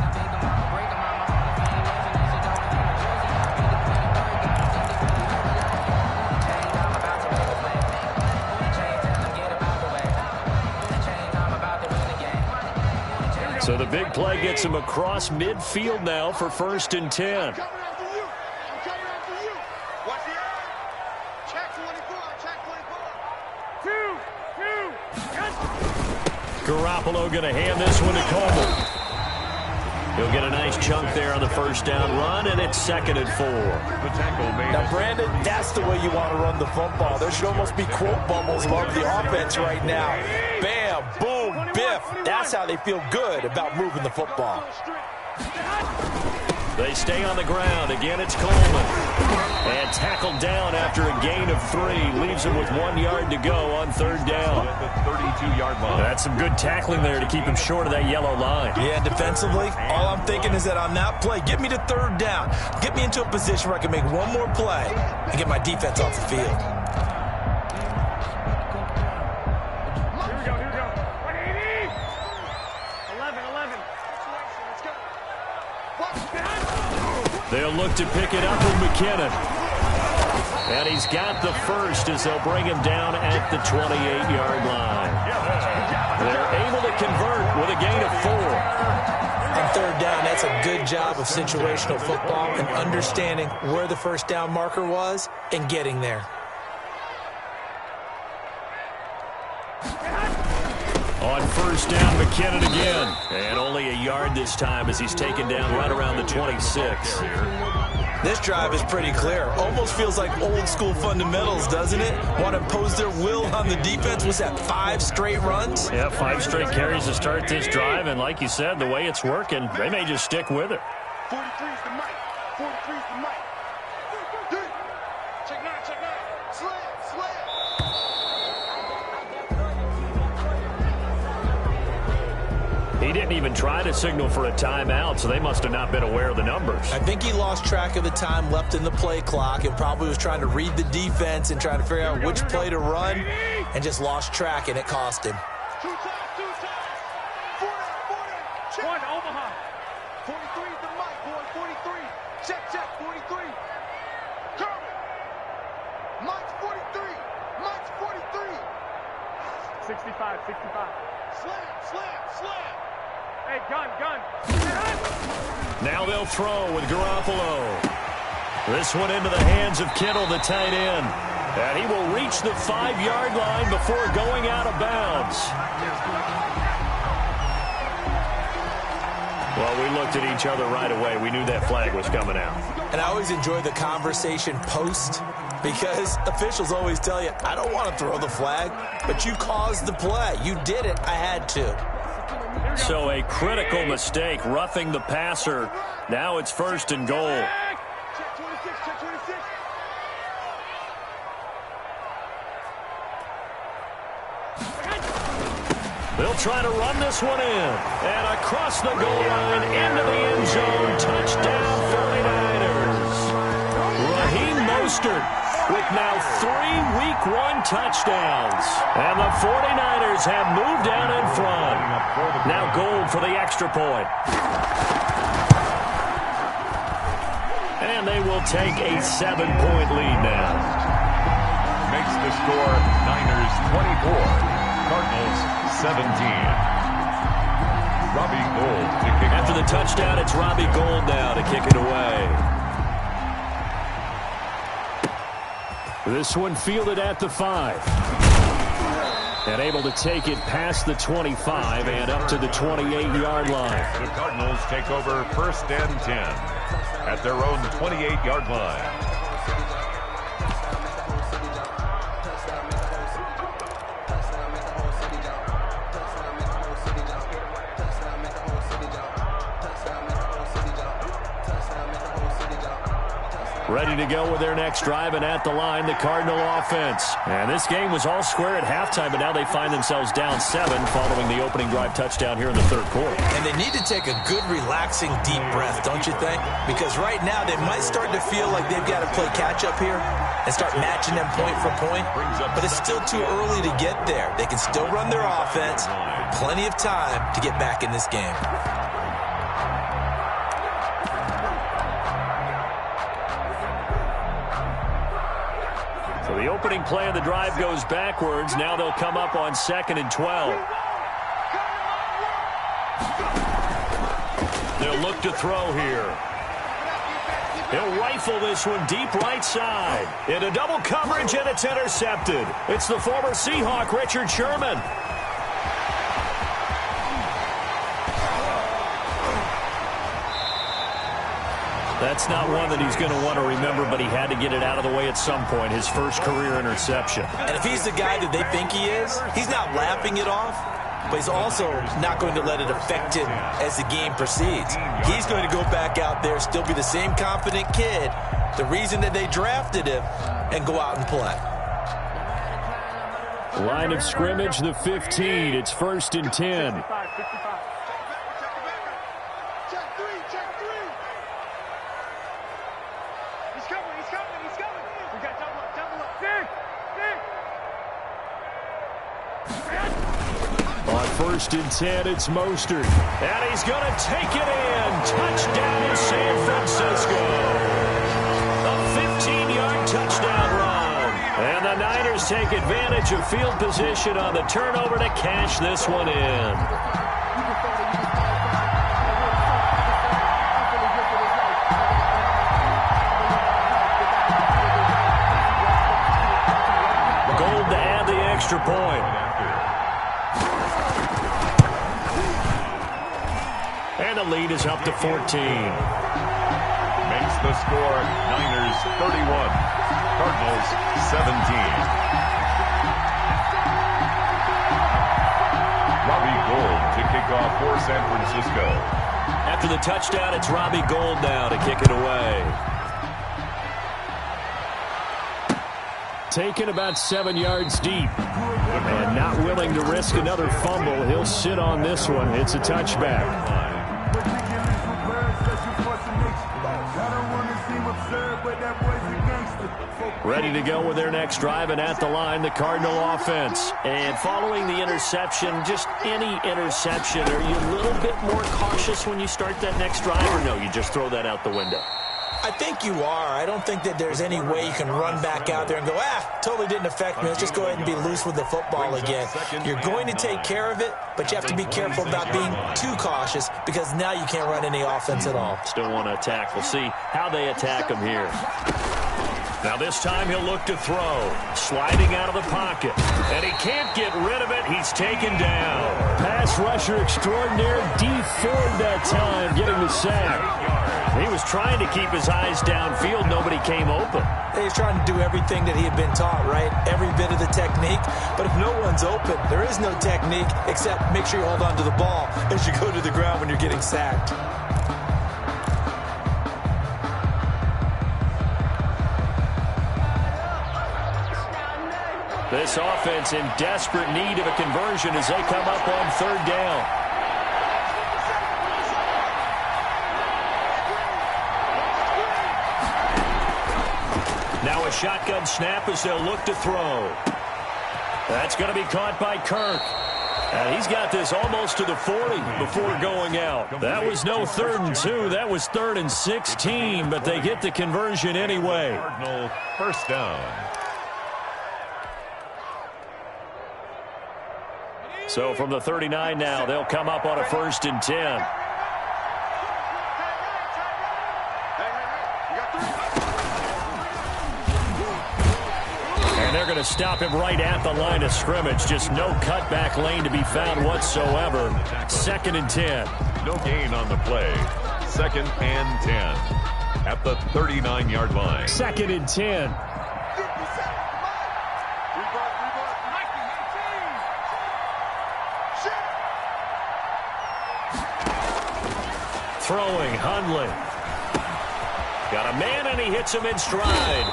So the big play gets him across midfield now for 1st and 10. Garoppolo going to hand this one to Coleman. He'll get a nice chunk there on the first down run, and it's 2nd and 4. Now, Brandon, that's the way you want to run the football. There should almost be quote bubbles above the offense right now. Bam, boom, biff. That's how they feel good about moving the football. They stay on the ground. Again, it's Coleman. And tackled down after a gain of 3. Leaves him with 1 yard to go on 3rd down. At the 32-yard line. That's some good tackling there to keep him short of that yellow line. Yeah, defensively, all I'm thinking is that on that play, get me to 3rd down. Get me into a position where I can make one more play and get my defense off the field. They'll look to pick it up with McKinnon. And he's got the first as they'll bring him down at the 28-yard line. They're able to convert with a gain of 4. On 3rd down, that's a good job of situational football and understanding where the first down marker was and getting there. On 1st down, McKinnon again. And only a yard this time as he's taken down right around the 26. This drive is pretty clear. Almost feels like old school fundamentals, doesn't it? Want to impose their will on the defense. Was that 5 straight runs? Yeah, 5 straight carries to start this drive. And like you said, the way it's working, they may just stick with it. 43's the mic. 43's the mic. Check 9, check 9. Slam. He didn't even try to signal for a timeout, so they must have not been aware of the numbers. I think he lost track of the time left in the play clock and probably was trying to read the defense and trying to figure out which play to run and just lost track, and it cost him. 2 times. 4 check. 1, Omaha. 43's the mic, boy. 43. Check. 43. Kermit. Mike's 43. 65. Slam. Hey, gun. Now they'll throw with Garoppolo. This one into the hands of Kittle, the tight end. And he will reach the 5-yard line before going out of bounds. Well, we looked at each other right away. We knew that flag was coming out. And I always enjoy the conversation post, because officials always tell you, I don't want to throw the flag, but you caused the play. You did it. I had to. So a critical mistake, roughing the passer. Now it's 1st and goal. They'll try to run this one in. And across the goal line, into the end zone. Touchdown, 49ers. Raheem Mostert with now 3 Week 1 touchdowns. And the 49ers have moved down in front. Now Gold for the extra point. And they will take a 7-point lead now. Makes the score Niners 24, Cardinals 17. Robbie Gould to kick After the touchdown, it's Robbie Gould now to kick it away. This one fielded at the 5. And able to take it past the 25 and up to the 28-yard line. The Cardinals take over 1st and 10 at their own 28-yard line. Ready to go with their next drive, and at the line, the Cardinal offense. And this game was all square at halftime, but now they find themselves down 7 following the opening drive touchdown here in the 3rd quarter. And they need to take a good, relaxing, deep breath, don't you think? Because right now they might start to feel like they've got to play catch-up here and start matching them point for point. But it's still too early to get there. They can still run their offense. Plenty of time to get back in this game. So the opening play of the drive goes backwards. Now they'll come up on 2nd and 12. They'll look to throw here. He'll rifle this one deep right side. Into double coverage, and it's intercepted. It's the former Seahawk, Richard Sherman. That's not one that he's going to want to remember, but he had to get it out of the way at some point, his first career interception. And if he's the guy that they think he is, he's not laughing it off, but he's also not going to let it affect him as the game proceeds. He's going to go back out there, still be the same confident kid, the reason that they drafted him, and go out and play. Line of scrimmage, the 15. It's 1st and 10. On 1st and 10, it's Mostert. And he's going to take it in. Touchdown, San Francisco. A 15-yard touchdown run. And the Niners take advantage of field position on the turnover to cash this one in. Gold to add the extra point. And the lead is up to 14. Makes the score Niners 31, Cardinals 17. Robbie Gould to kick off for San Francisco. After the touchdown, it's Robbie Gould now to kick it away. Taken about 7 yards deep. And not willing to risk another fumble. He'll sit on this one. It's a touchback. Ready to go with their next drive, and at the line, the Cardinal offense. And following the interception, just any interception, are you a little bit more cautious when you start that next drive, or no, you just throw that out the window? I think you are. I don't think that there's any way you can run back out there and go, totally didn't affect me. Let's just go ahead and be loose with the football again. You're going to take care of it, but you have to be careful about being too cautious because now you can't run any offense at all. Still want to attack. We'll see how they attack him here. Now this time he'll look to throw. Sliding out of the pocket. And he can't get rid of it. He's taken down. Pass rusher extraordinaire. D Ford that time getting the sack. He was trying to keep his eyes downfield. Nobody came open. He's trying to do everything that he had been taught, right? Every bit of the technique. But if no one's open, there is no technique except make sure you hold on to the ball as you go to the ground when you're getting sacked. This offense in desperate need of a conversion as they come up on third down. Now a shotgun snap as they'll look to throw. That's going to be caught by Kirk. And he's got this almost to the 40 before going out. That was no 3rd and 2. That was 3rd and 16, but they get the conversion anyway. Cardinal first down. So from the 39 now, they'll come up on a 1st and 10. And they're going to stop him right at the line of scrimmage. Just no cutback lane to be found whatsoever. 2nd and 10. No gain on the play. 2nd and 10 at the 39-yard line. 2nd and 10. Throwing, Hundley. Got a man, and he hits him in stride.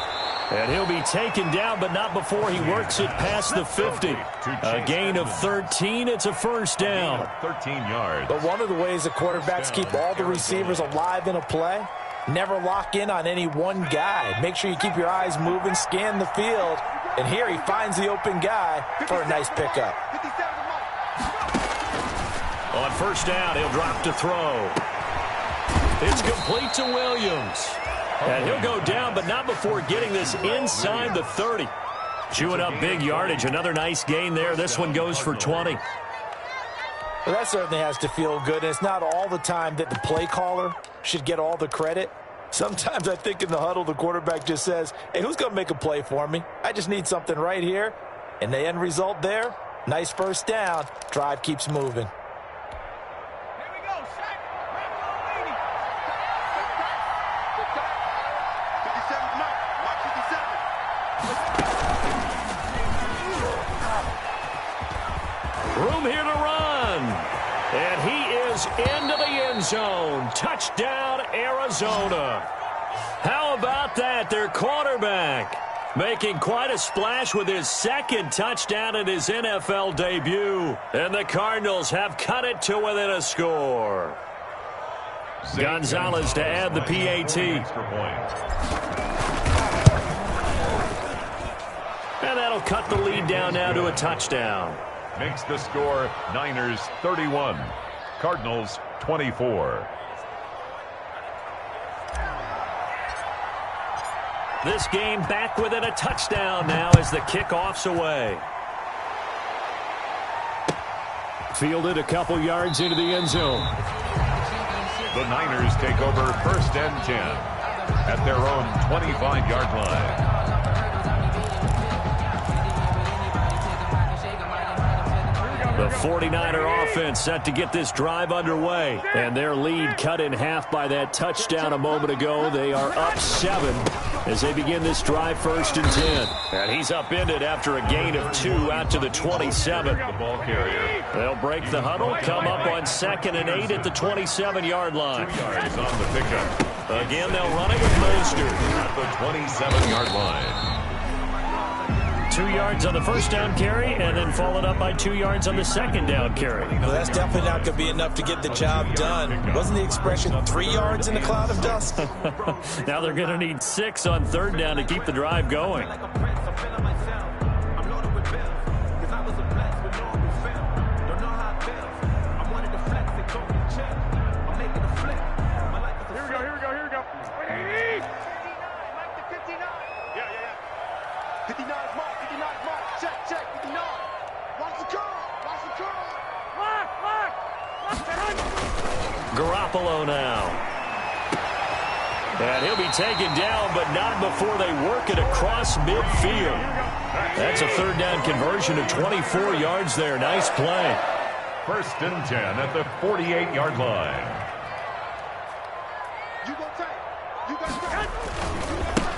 And he'll be taken down, but not before he works it past the 50. A gain of 13. It's a 1st down. 13 yards. But one of the ways the quarterbacks keep all the receivers alive in a play, never lock in on any one guy. Make sure you keep your eyes moving, scan the field. And here he finds the open guy for a nice pickup. On 1st down, he'll drop to throw. It's complete to Williams. And he'll go down, but not before getting this inside the 30. Chewing up big yardage. Another nice gain there. This one goes for 20. Well, that certainly has to feel good. And it's not all the time that the play caller should get all the credit. Sometimes I think in the huddle, the quarterback just says, hey, who's going to make a play for me? I just need something right here. And the end result there, nice 1st down. Drive keeps moving. Room here to run. And he is into the end zone. Touchdown, Arizona. How about that? Their quarterback making quite a splash with his 2nd touchdown in his NFL debut. And the Cardinals have cut it to within a score. Gonzalez to add the PAT. And that'll cut the lead down now to a touchdown. Makes the score Niners 31, Cardinals 24. This game back within a touchdown now as the kickoff's away. Fielded a couple yards into the end zone. The Niners take over 1st and 10 at their own 25-yard line. The 49er offense set to get this drive underway. And their lead cut in half by that touchdown a moment ago. They are up 7 as they begin this drive 1st and 10. And he's upended after a gain of 2 out to the 27. The ball carrier. They'll break the huddle, come up on 2nd and 8 at the 27-yard line. 2 yards on the pickup. Again, they'll run it with Mostert. At the 27-yard line. 2 yards on the 1st down carry, and then followed up by 2 yards on the 2nd down carry. Well, that's definitely not going to be enough to get the job done. Wasn't the expression 3 yards in a cloud of dust? Now they're going to need 6 on 3rd down to keep the drive going. Here we go. Garoppolo now. And he'll be taken down, but not before they work it across midfield. That's a third down conversion of 24 yards there. Nice play. 1st and 10 at the 48-yard line.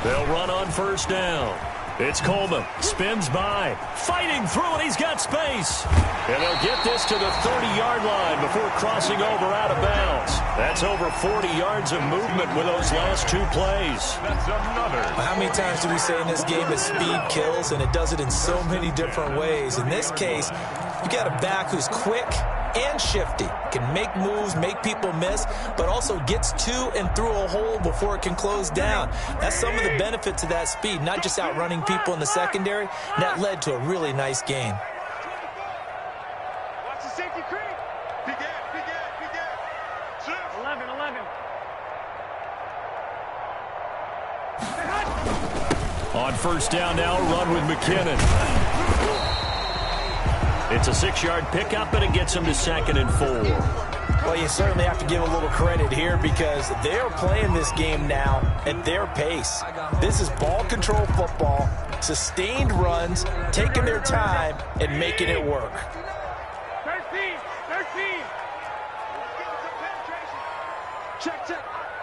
They'll run on 1st down. It's Coleman. Spins by. Fighting through, and he's got space. And they'll get this to the 30-yard line before crossing over out of bounds. That's over 40 yards of movement with those last 2 plays. That's another. How many times do we say in this game that speed kills, and it does it in so many different ways? In this case, you got a back who's quick and shifty, can make moves, make people miss, but also gets to and through a hole before it can close down. That's some of the benefits of that speed, not just outrunning people in the secondary. And that led to a really nice game. Watch the safety creep. Big gap. 11. On 1st down now, run with McKinnon. It's a 6-yard pickup, and it gets him to 2nd and 4. Well, you certainly have to give a little credit here because they're playing this game now at their pace. This is ball control football, sustained runs, taking their time, and making it work. 13. Check.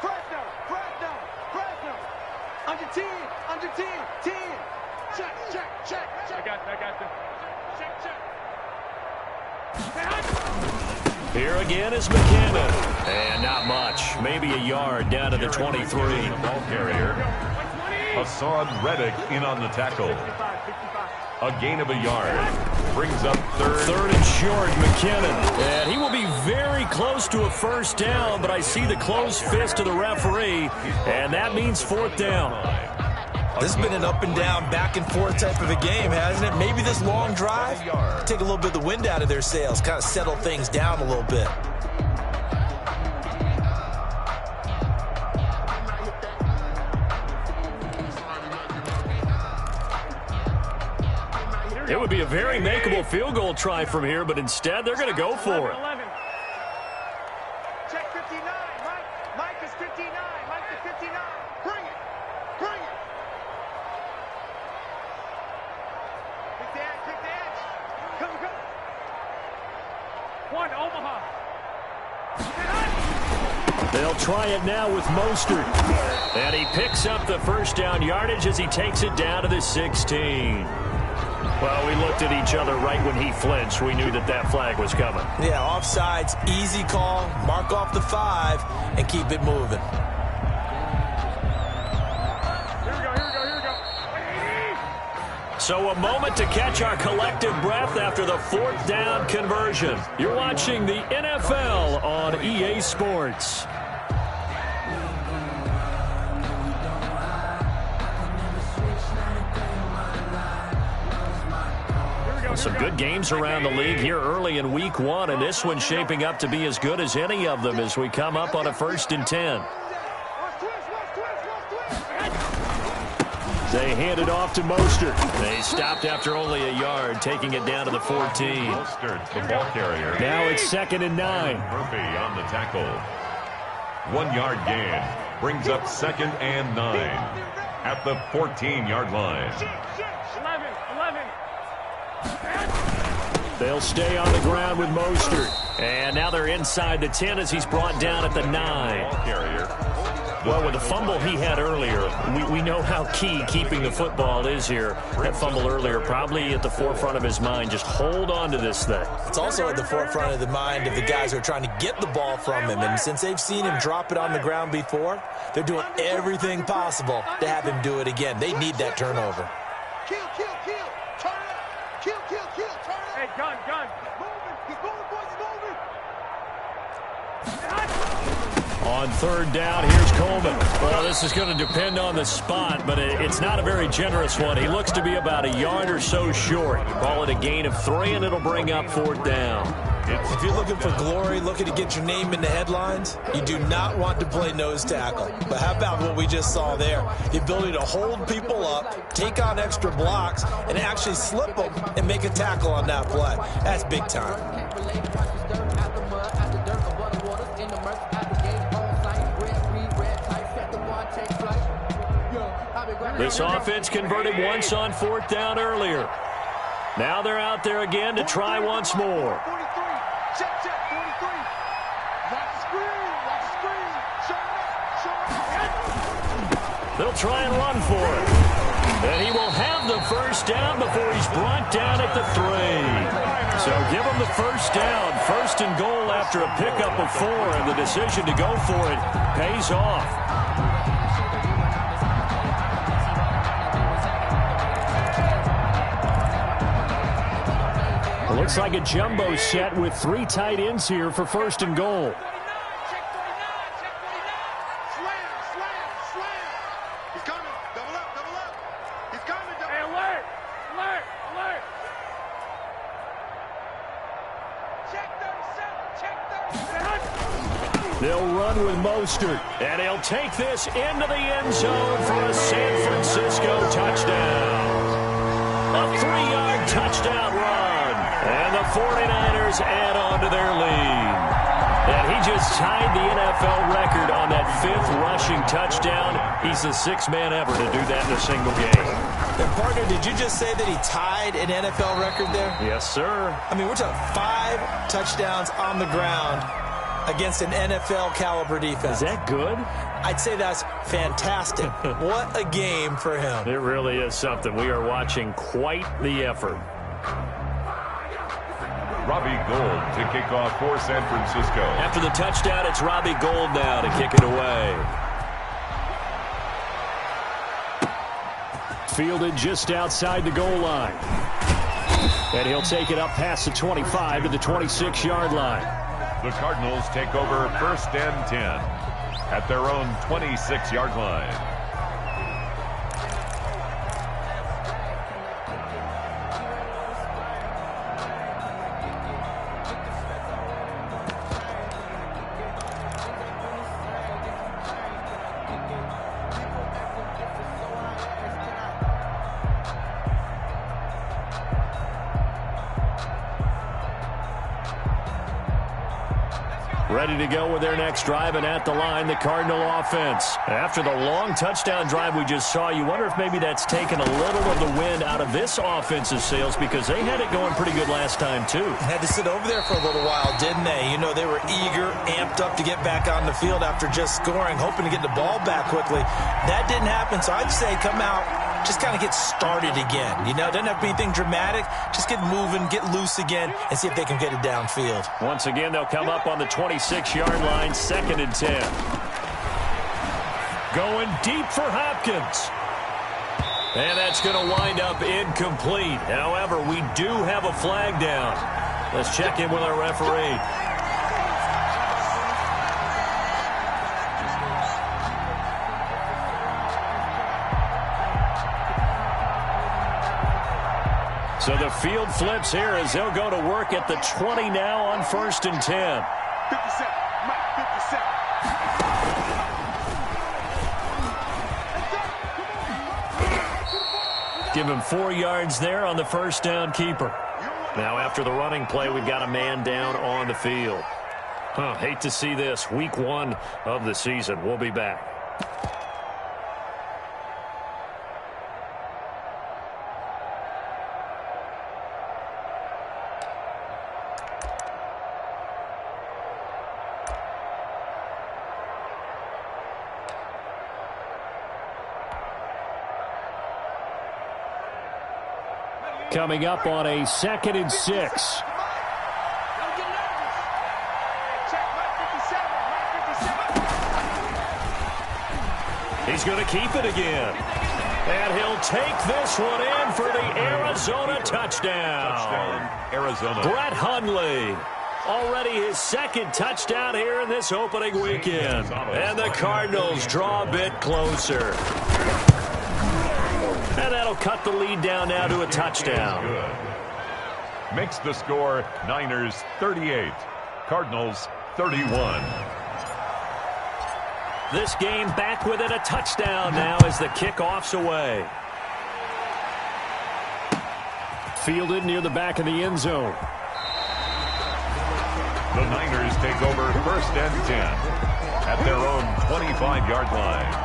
Fresno. Under 10. 10. Check. I got this. Check. Here again is McKinnon. And not much. Maybe a yard down to the 23. The ball carrier. Hassan Reddick in on the tackle. A gain of a yard. Brings up 3rd and short, McKinnon. And he will be very close to a 1st down, but I see the closed fist of the referee, and that means 4th down. This has been an up and down, back and forth type of a game, hasn't it? Maybe this long drive, take a little bit of the wind out of their sails, kind of settle things down a little bit. It would be a very makeable field goal try from here, but instead they're going to go for it. 11. Check 59. Mike is 59. Mike is 59. Bring it. Pick the edge. Come. 1, Omaha. They'll try it now with Mostert. And he picks up the 1st down yardage as he takes it down to the 16. Well, we looked at each other right when he flinched. We knew that flag was coming. Yeah, offsides, easy call, mark off the 5, and keep it moving. Here we go. So a moment to catch our collective breath after the 4th down conversion. You're watching the NFL on EA Sports. Some good games around the league here early in week 1, and this one's shaping up to be as good as any of them as we come up on a 1st and 10. They hand it off to Mostert. They stopped after only a yard, taking it down to the 14. Mostert, the ball carrier. Now it's 2nd and 9. Murphy on the tackle. 1-yard gain. Brings up 2nd and 9 at the 14-yard line. 11. They'll stay on the ground with Mostert. And now they're inside the 10 as he's brought down at the 9. Ball carrier. Well, with the fumble he had earlier, we know how key keeping the football is here. That fumble earlier probably at the forefront of his mind. Just hold on to this thing. It's also at the forefront of the mind of the guys who are trying to get the ball from him. And since they've seen him drop it on the ground before, they're doing everything possible to have him do it again. They need that turnover. Kill. Turn up. Kill. Turn up. Hey, gun. Moving. He's moving, boys. On 3rd down, here's Coleman. Well, this is going to depend on the spot, but it's not a very generous one. He looks to be about a yard or so short. Call it a gain of 3, and it'll bring up 4th down. If you're looking for glory, looking to get your name in the headlines, you do not want to play nose tackle. But how about what we just saw there? The ability to hold people up, take on extra blocks, and actually slip them and make a tackle on that play. That's big time. in the merch at the gate on site. Red tight, set the bar, take flight. This offense converted once on 4th down earlier. Now they're out there again to try once more. 43. Check, 43. Watch the screen. Show up. They'll try and run for it. And he will have the first down before he's brought down at the 3. So give him the first down. 1st and goal after a pickup of 4, and the decision to go for it pays off. Looks like a jumbo set with 3 tight ends here for 1st and goal. Check 49. Slam. He's coming. Double up. He's coming. Hey, alert. Check 37. They'll run with Mostert, and he'll take this into the end zone for a San Francisco touchdown. A 3-yard touchdown run. And the 49ers add on to their lead. And he just tied the NFL record on that 5th rushing touchdown. He's the 6th man ever to do that in a single game. And partner, did you just say that he tied an NFL record there? Yes, sir. I mean, we're talking 5 touchdowns on the ground against an NFL caliber defense. Is that good? I'd say that's fantastic. What a game for him. It really is something. We are watching quite the effort. Robbie Gould to kick off for San Francisco. After the touchdown, it's Robbie Gould now to kick it away. Fielded just outside the goal line. And he'll take it up past the 25 to the 26-yard line. The Cardinals take over 1st and 10 at their own 26-yard line. Ready to go with their next drive, and at the line, the Cardinal offense. After the long touchdown drive we just saw, you wonder if maybe that's taken a little of the wind out of this offensive sails, because they had it going pretty good last time, too. Had to sit over there for a little while, didn't they? You know, they were eager, amped up to get back on the field after just scoring, hoping to get the ball back quickly. That didn't happen, so I'd say come out, just kind of get started again. You know, doesn't have to be anything dramatic. Just get moving, get loose again, and see if they can get it downfield. Once again, they'll come up on the 26-yard line, 2nd and 10. Going deep for Hopkins. And that's going to wind up incomplete. However, we do have a flag down. Let's check in with our referee. So the field flips here as they'll go to work at the 20 now on 1st and 10. 57. Mike, 57. Give him 4 yards there on the first down keeper. Now after the running play, we've got a man down on the field. Hate to see this. Week 1 of the season. We'll be back. Coming up on a 2nd and 6. He's going to keep it again. And he'll take this one in for the Arizona touchdown. Arizona. Brett Hundley. Already his 2nd touchdown here in this opening weekend. And the Cardinals draw a bit closer. And that'll cut the lead down now to a touchdown. Makes the score Niners 38, Cardinals 31. This game back within a touchdown now as the kickoff's away. Fielded near the back of the end zone. The Niners take over 1st and 10 at their own 25-yard line.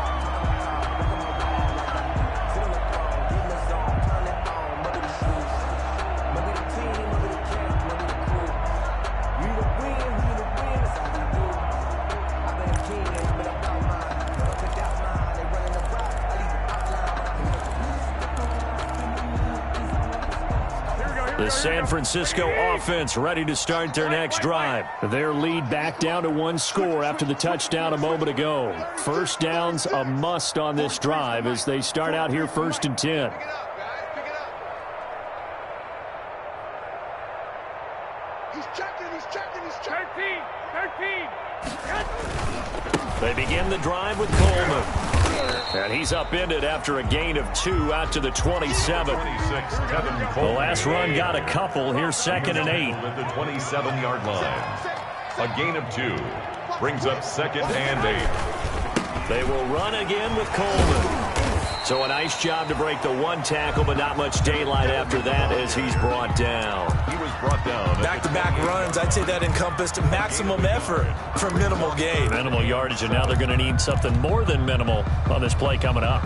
The San Francisco offense ready to start their next drive. Their lead back down to 1 score after the touchdown a moment ago. First down's a must on this drive as they start out here 1st and 10. He's checking. 13. They begin the drive with Coleman. And he's upended after a gain of 2 out to the 27. The last run got a couple. Here's 2nd and 8. At the 27-yard line. A gain of 2 brings up 2nd and 8. They will run again with Coleman. So a nice job to break the 1 tackle, but not much daylight after that as he's brought down. He was brought down. Back-to-back runs, I'd say that encompassed maximum effort for minimal gain. Minimal yardage, and now they're going to need something more than minimal on this play coming up.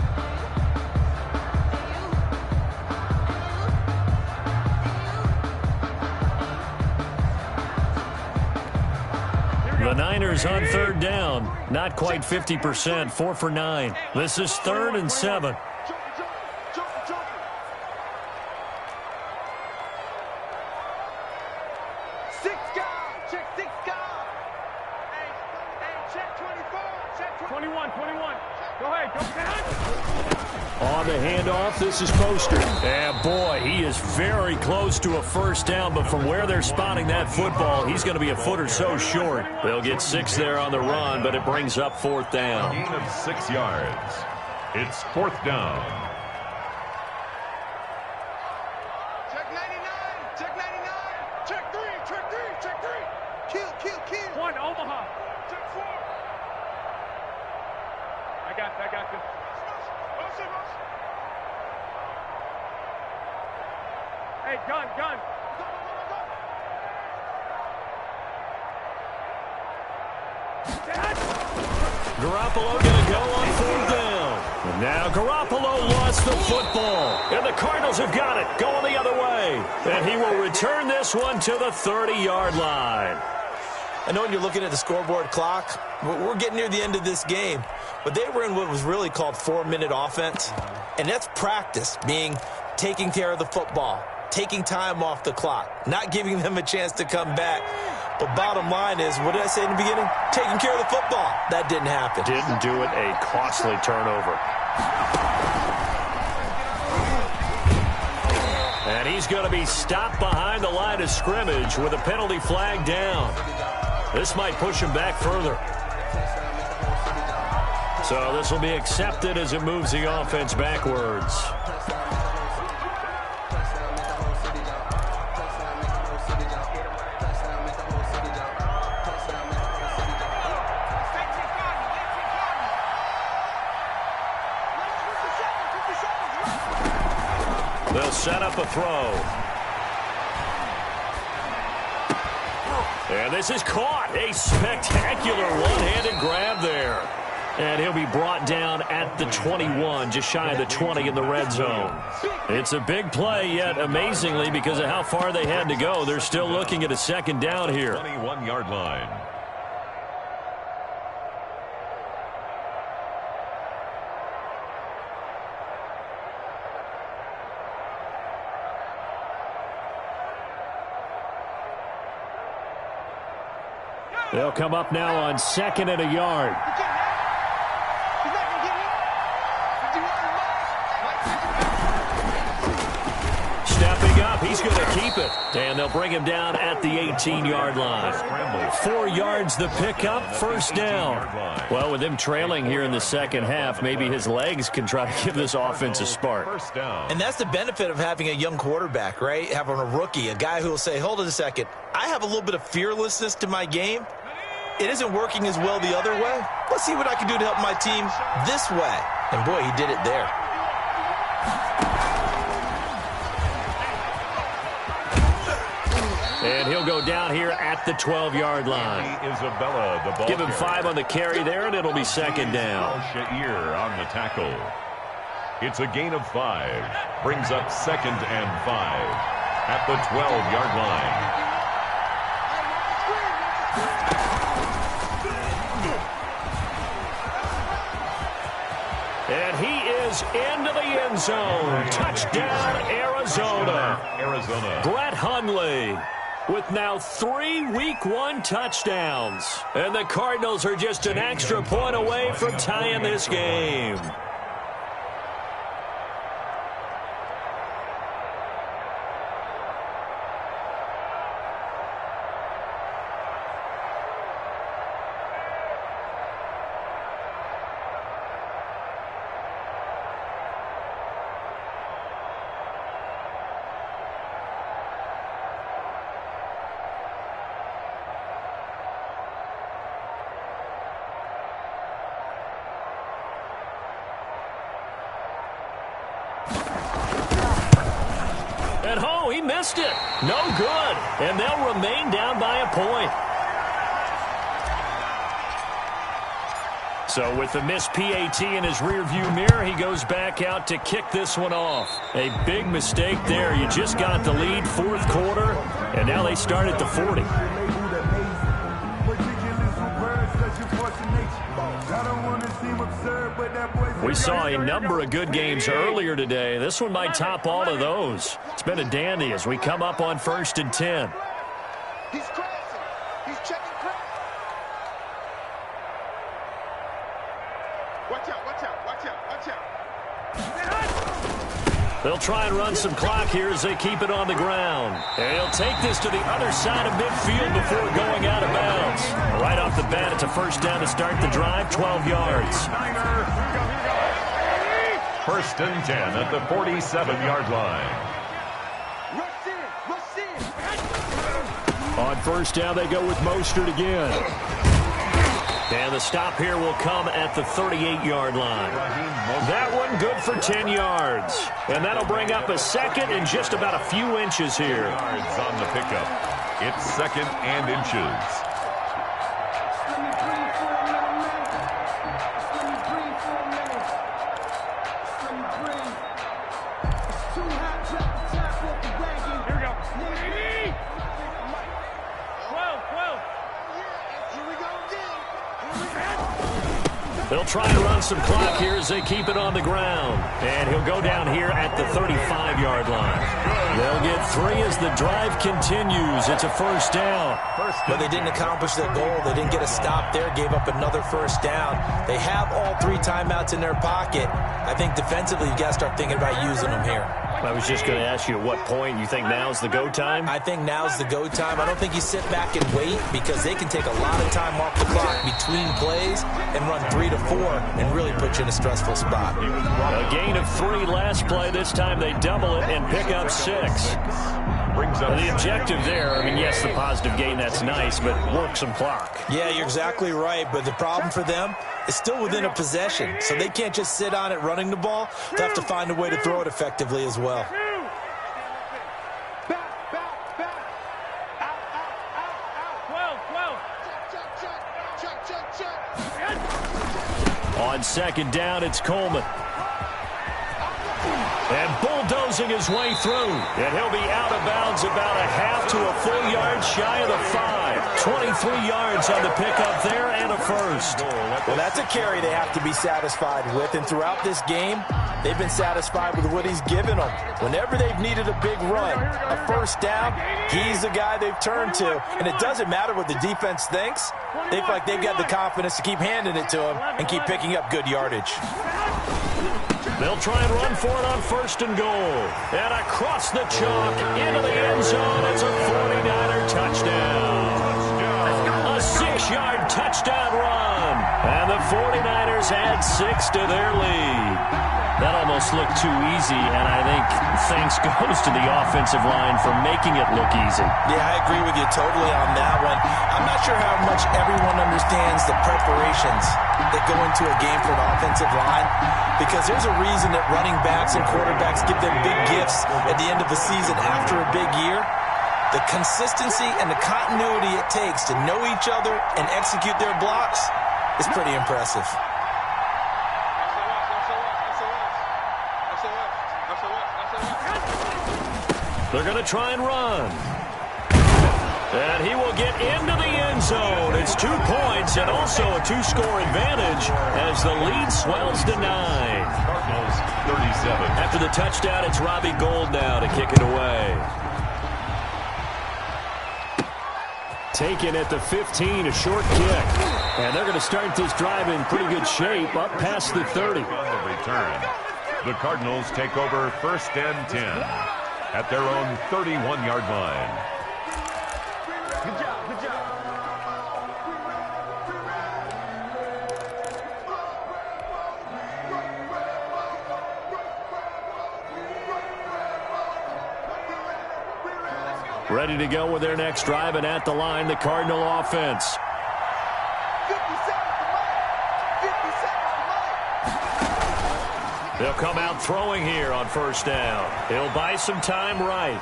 The Niners on 3rd down. Not quite 50%, 4 for 9. This is 3rd and 7. Six guard. Check 6 guard. Hey, check 24. Check 21. Go ahead. Go ahead. On the handoff, this is Poster. And boy, he is very close to a first down, but from where they're spotting that football, he's going to be a foot or so short. They'll get 6 there on the run, but it brings up 4th down. Gain of 6 yards. It's 4th down. Check 99. Check 99. Check 3. Kill. 1, Omaha. Check 4. I got this. Hey, gun. Go. Garoppolo going to go on 4th down. And now Garoppolo lost the football. And the Cardinals have got it. Going the other way. And he will return this one to the 30-yard line. I know when you're looking at the scoreboard clock, we're getting near the end of this game. But they were in what was really called 4-minute offense. And that's practice, meaning taking care of the football, taking time off the clock, not giving them a chance to come back. But bottom line is, what did I say in the beginning? Taking care of the football. That didn't happen. Didn't do it. A costly turnover. And he's going to be stopped behind the line of scrimmage with a penalty flag down. This might push him back further. So this will be accepted as it moves the offense backwards. They'll set up a throw. And this is caught. A spectacular one-handed grab there. And he'll be brought down at the 21, just shy of the 20 in the red zone. It's a big play, yet amazingly, because of how far they had to go, they're still looking at a 2nd down here. 21-yard line. They'll come up now on 2nd and a yard. Stepping up, he's going to keep it. And they'll bring him down at the 18-yard line. 4 yards the pickup, 1st down. Well, with him trailing here in the second half, maybe his legs can try to give this offense a spark. And that's the benefit of having a young quarterback, right? Having a rookie, a guy who will say, hold it a second, I have a little bit of fearlessness to my game. It isn't working as well the other way. Let's see what I can do to help my team this way. And boy, he did it there. And he'll go down here at the 12-yard line. Isabella, the ball Give him carrier. 5 on the carry there, and it'll be second down. Shair on the tackle. It's a gain of 5. Brings up 2nd and 5 at the 12-yard line. And he is into the end zone. Touchdown, Arizona. Brett Hundley with now 3 Week 1 touchdowns. And the Cardinals are just an extra point away from tying this game. And oh, he missed it. No good. And they'll remain down by a point. So with the missed PAT in his rearview mirror, he goes back out to kick this one off. A big mistake there. You just got the lead, 4th quarter, and now they start at the 40. We saw a number of good games earlier today. This one might top all of those. It's been a dandy as we come up on 1st and 10. He's crashing. He's checking crash. Watch out, watch out, watch out, watch out. They'll try and run some clock here as they keep it on the ground. And he'll take this to the other side of midfield before going out of bounds. Right off the bat, it's a first down to start the drive, 12 yards. 1st and 10 at the 47-yard line. On first down, they go with Mostert again. And the stop here will come at the 38-yard line. That one good for 10 yards. And that'll bring up a 2nd and just about a few inches here. Yards on the pickup. It's 2nd and inches. They'll try and run some clock here as they keep it on the ground. And he'll go down here at the 35-yard line. They'll get 3 as the drive continues. It's a first down. But they didn't accomplish their goal. They didn't get a stop there, gave up another first down. They have all 3 timeouts in their pocket. I think defensively you've got to start thinking about using them here. I was just going to ask you at what point you think now's the go time? I think now's the go time. I don't think you sit back and wait because they can take a lot of time off the clock between plays and run 3 to 4 and really put you in a stressful spot. A gain of 3 last play. This time they double it and pick up 6. The objective there, I mean, yes, the positive gain, that's nice, but work some clock. Yeah, you're exactly right, but the problem for them is still within a possession, so they can't just sit on it running the ball. They have to find a way to throw it effectively as well. On second down, it's Coleman. And bulldozing his way through. And he'll be out of bounds about a half to a full yard shy of the 5. 23 yards on the pickup there and a first. Well, that's a carry they have to be satisfied with. And throughout this game, they've been satisfied with what he's given them. Whenever they've needed a big run, a first down, he's the guy they've turned to. And it doesn't matter what the defense thinks. They feel like they've got the confidence to keep handing it to him and keep picking up good yardage. They'll try and run for it on first and goal. And across the chalk into the end zone. It's a 49er touchdown. A 6-yard touchdown run. And the 49ers add 6 to their lead. That almost looked too easy, and I think thanks goes to the offensive line for making it look easy. Yeah, I agree with you totally on that one. I'm not sure how much everyone understands the preparations that go into a game for an offensive line, because there's a reason that running backs and quarterbacks give them big gifts at the end of the season after a big year. The consistency and the continuity it takes to know each other and execute their blocks is pretty impressive. They're going to try and run. And he will get into the end zone. It's 2 points and also a 2-score advantage as the lead swells to 9. Cardinals 37. After the touchdown, it's Robbie Gould now to kick it away. Taken at the 15, a short kick. And they're going to start this drive in pretty good shape up past the 30. On the return, the Cardinals take over 1st and 10 at their own 31-yard line. Good job, good job. Ready to go with their next drive, and at the line, the Cardinal offense. 50 seconds to Mike. 50 seconds to Mike. They'll come out throwing here on 1st down. He'll buy some time right.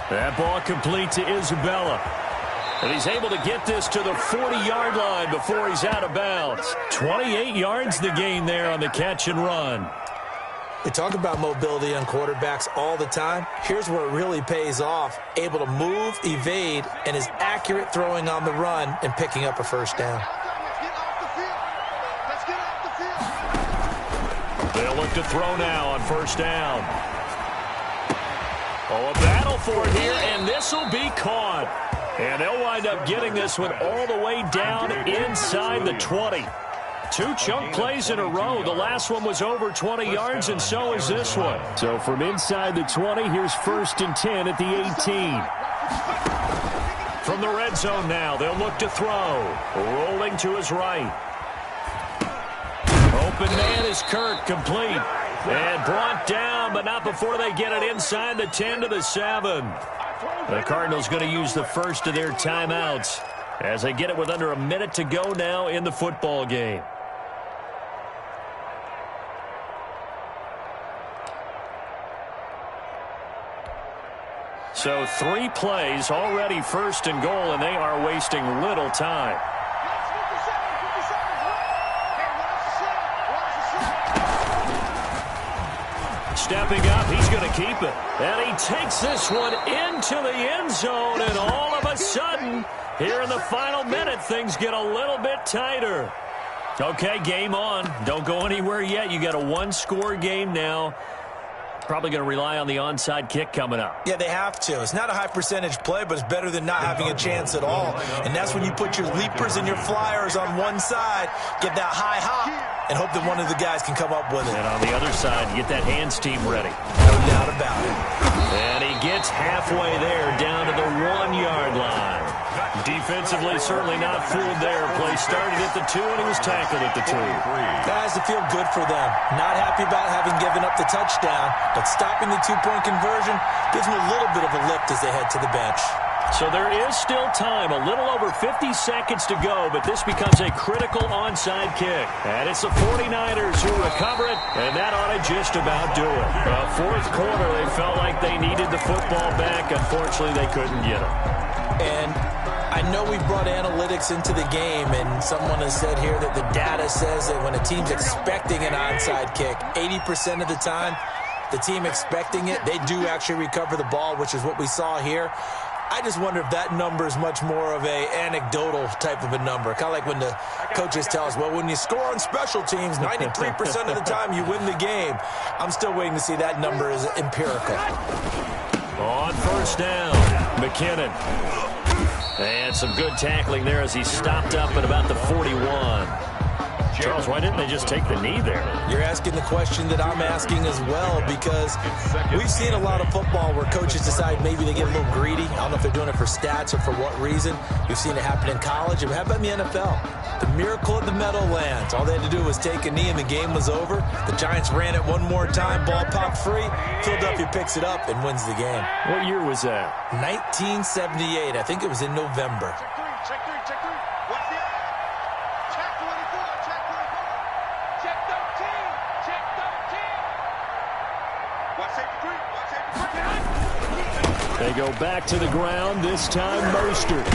That ball complete to Isabella. And he's able to get this to the 40-yard line before he's out of bounds. 28 yards the gain there on the catch and run. We talk about mobility on quarterbacks all the time. Here's where it really pays off. Able to move, evade, and is accurate throwing on the run and picking up a 1st down. Let's get off the field. They'll look to throw now on 1st down. Oh, a battle for it here, and this will be caught. And they'll wind up getting this one all the way down inside the 20. 2 chunk plays in a row. The last one was over 20 yards, and so is this one. So from inside the 20, here's 1st and 10 at the 18. From the red zone now, they'll look to throw. Rolling to his right. Open man is Kirk, complete. And brought down, but not before they get it inside the 10 to the 7. The Cardinals going to use the first of their timeouts as they get it with under a minute to go now in the football game. So 3 plays, already 1st and goal, and they are wasting little time. Stepping up, he's going to keep it. And he takes this one into the end zone, and all of a sudden, here in the final minute, things get a little bit tighter. Okay, game on. Don't go anywhere yet. You got a 1-score game now. Probably going to rely on the onside kick coming up. Yeah, they have to. It's not a high percentage play, but it's better than not having a chance at all. And that's when you put your leapers and your flyers on one side, get that high hop, and hope that one of the guys can come up with it. And on the other side, get that hands team ready. No doubt about it. And he gets halfway there, down to the 1-yard line. Defensively, certainly not fooled there. Play started at the 2, and he was tackled at the 2. Guys, to feel good for them. Not happy about having given up the touchdown, but stopping the 2-point conversion gives them a little bit of a lift as they head to the bench. So there is still time, a little over 50 seconds to go, but this becomes a critical onside kick. And it's the 49ers who recover it, and that ought to just about do it. Fourth quarter, they felt like they needed the football back. Unfortunately, they couldn't get it. And I know we brought analytics into the game, and someone has said here that the data says that when a team's expecting an onside kick, 80% of the time, the team expecting it, they do actually recover the ball, which is what we saw here. I just wonder if that number is much more of a anecdotal type of a number. Kind of like when the coaches tell us, well, when you score on special teams, 93% of the time you win the game. I'm still waiting to see that number is empirical. On 1st down, McKinnon. And some good tackling there as he stopped up at about the 41. Charles, why didn't they just take the knee there? You're asking the question that I'm asking as well, because we've seen a lot of football where coaches decide maybe they get a little greedy. I don't know if they're doing it for stats or for what reason. We've seen it happen in college. And how about in the NFL? The miracle of the Meadowlands. All they had to do was take a knee and the game was over. The Giants ran it one more time. Ball popped free. Philadelphia picks it up and wins the game. What year was that? 1978. I think it was in November. Check 3, check 3. What's the check 24, check 24. Check 13, check 13. Watch safety 3, watch safety 3. They go back to the ground, this time Mostert.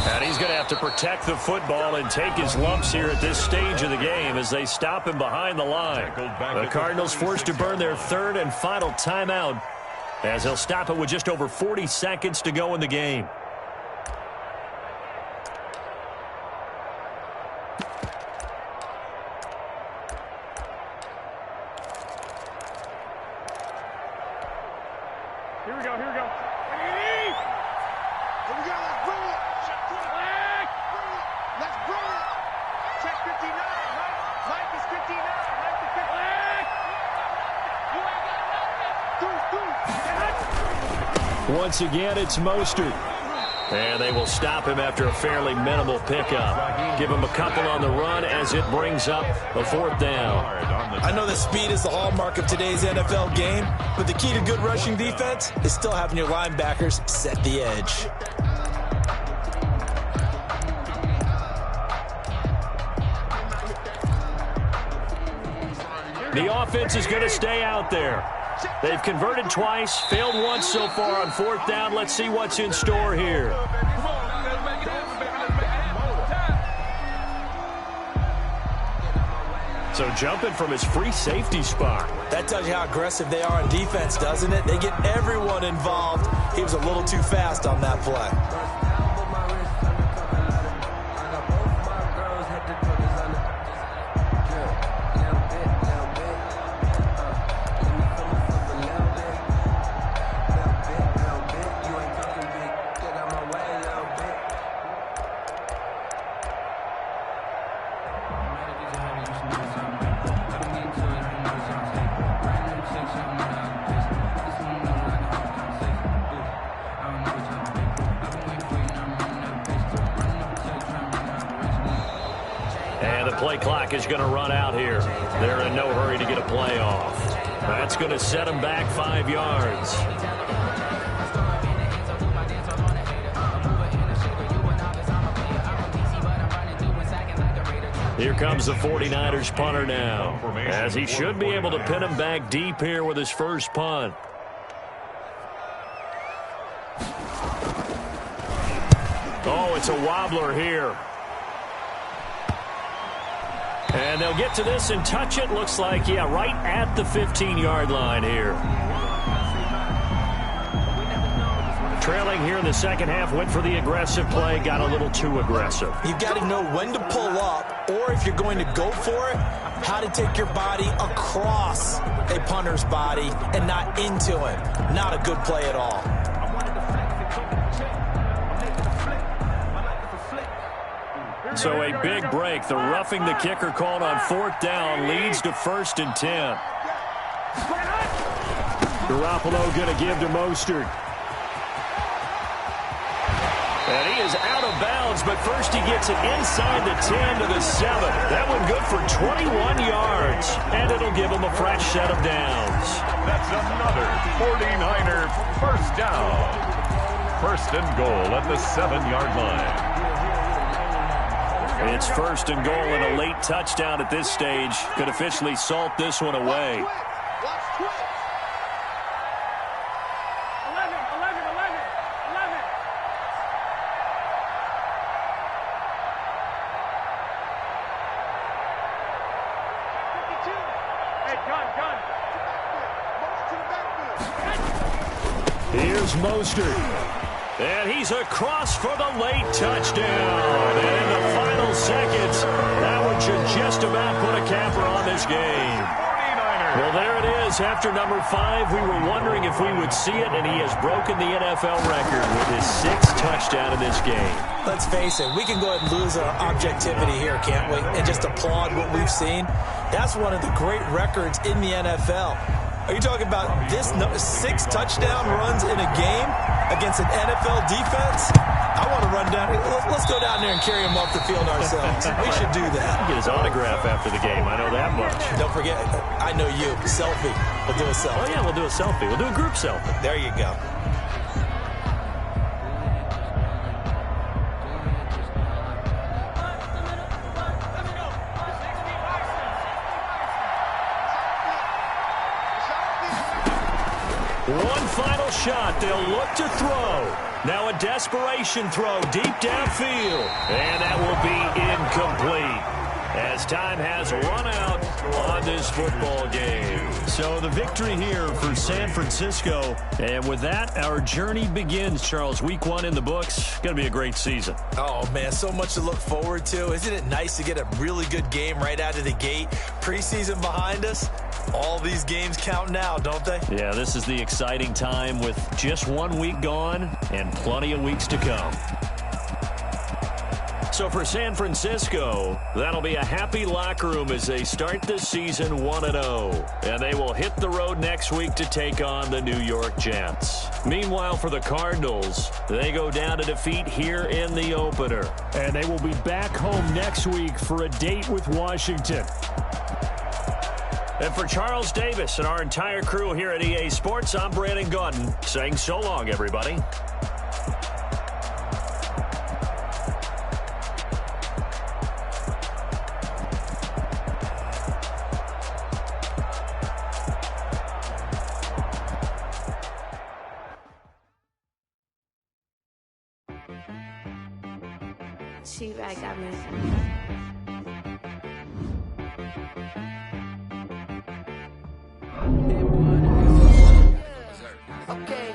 And he's going to have to protect the football and take his lumps here at this stage of the game as they stop him behind the line. The Cardinals forced to burn their third and final timeout as they'll stop it with just over 40 seconds to go in the game. Here we go, here we go. Here we go, let's bring it. Let's bring it. Check 59, Mike is 59, Mike is 59. Once again, it's Mostert. And they will stop him after a fairly minimal pickup. Give him a couple on the run as it brings up a fourth down. I know that speed is the hallmark of today's NFL game, but the key to good rushing defense is still having your linebackers set the edge. The offense is going to stay out there. They've converted twice, failed once so far on fourth down. Let's see what's in store here. So jumping from his free safety spot. That tells you how aggressive they are on defense, doesn't it? They get everyone involved. He was a little too fast on that play. Play clock is going to run out here. They're in no hurry to get a play off. That's going to set them back 5 yards. Here comes the 49ers punter now, as he should be able to pin him back deep here with his first punt. Oh, it's a wobbler here. And they'll get to this and touch it. Looks like, yeah, right at the 15-yard line here. Trailing here in the second half, went for the aggressive play, got a little too aggressive. You've got to know when to pull up, or if you're going to go for it, how to take your body across a punter's body and not into him. Not a good play at all. So a big break. The roughing the kicker called on fourth down leads to 1st and 10. Garoppolo going to give to Mostert. And he is out of bounds, but first he gets it inside the 10 to the 7. That one good for 21 yards, and it'll give him a fresh set of downs. That's another 49er first down. 1st and goal at the 7-yard line. It's 1st and goal and a late touchdown at this stage. Could officially salt this one away. Watch twitch. 11. 52. Hey, gun. Here's Mostert. And he's across for the late touchdown. And in the final seconds, that one should just about put a capper on this game. Well, there it is. After number 5, we were wondering if we would see it, and he has broken the NFL record with his 6th touchdown in this game. Let's face it, we can go ahead and lose our objectivity here, can't we? And just applaud what we've seen. That's one of the great records in the NFL. Are you talking about this 6 touchdown runs in a game against an NFL defense? I want to run down. Let's go down there and carry him off the field ourselves. We should do that. Get his autograph after the game. I know that much. Don't forget, I know you. Selfie. We'll do a selfie. Oh, yeah, we'll do a selfie. We'll do a group selfie. There you go. One final shot. They'll look to throw. Now a desperation throw deep downfield. And that will be incomplete, as time has run out on this football game. So the victory here for San Francisco. And with that, our journey begins, Charles. Week 1 in the books. Going to be a great season. Oh, man, so much to look forward to. Isn't it nice to get a really good game right out of the gate? Preseason behind us. All these games count now, don't they? Yeah, this is the exciting time with just 1 week gone and plenty of weeks to come. So for San Francisco, that'll be a happy locker room as they start this season 1-0. And they will hit the road next week to take on the New York Jets. Meanwhile, for the Cardinals, they go down to defeat here in the opener. And they will be back home next week for a date with Washington. And for Charles Davis and our entire crew here at EA Sports, I'm Brandon Gaudin saying so long, everybody. She-Bag got me. Okay,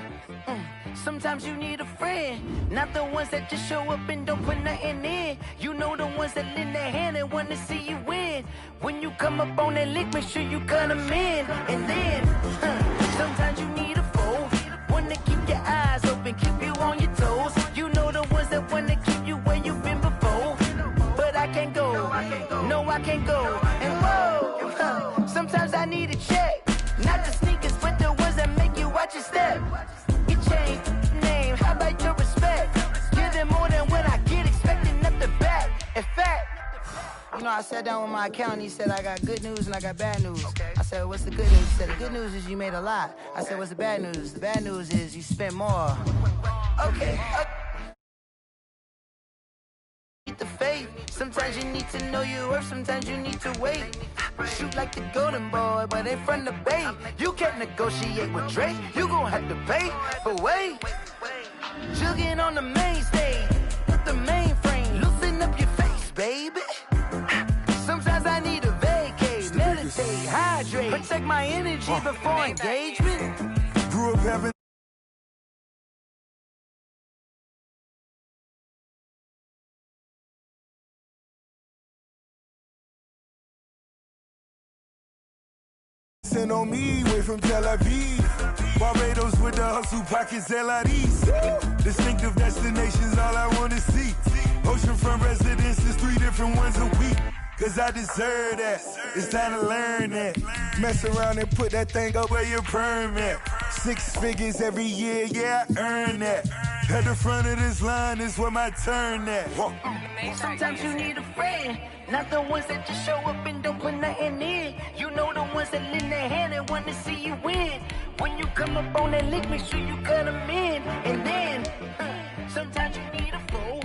sometimes you need a friend, not the ones that just show up and don't put nothing in. You know the ones that lend their hand and want to see you win. When you come up on that lick, make sure you cut them in. And then, sometimes you need a foe, one to keep your eyes open, keep you on your toes. You know the ones that want to keep you where you've been before. But I can't go, no I can't go. And whoa, sometimes I need a check, not the sneakers but the ones that make you watch your step. You change name, how about your respect? Give them more than what I get, expecting up the back. In fact, you know, I sat down with my accountant, he said I got good news and I got bad news. I said, what's the good news? He said, the good news is you made a lot. I said, what's the bad news? The bad news is you spent more. Okay. The faith. Sometimes you need to know your worth, sometimes you need to wait. Shoot like the golden boy, but in front of Bay. You can't negotiate with Drake, you gon' have to pay. But wait, jugging on the main stage, with the mainframe, loosen up your face, baby. Sometimes I need a vacate, meditate, hydrate, protect my energy before engagement. Grew up having on me, way from Tel Aviv. Barbados with the hustle pockets, LIDs. Distinctive destinations, all I want to see. Oceanfront residences, 3 different ones a week. Cause I deserve that, it's time to learn that. Mess around and put that thing up where your permit. 6 figures every year, yeah, I earn that. At the front of this line is where my turn at. Sometimes you need a friend, not the ones that just show up and don't put nothing in. You know the ones that lend their hand and want to see you win. When you come up on that lick, make sure you cut them in. And then, sometimes you need a foe.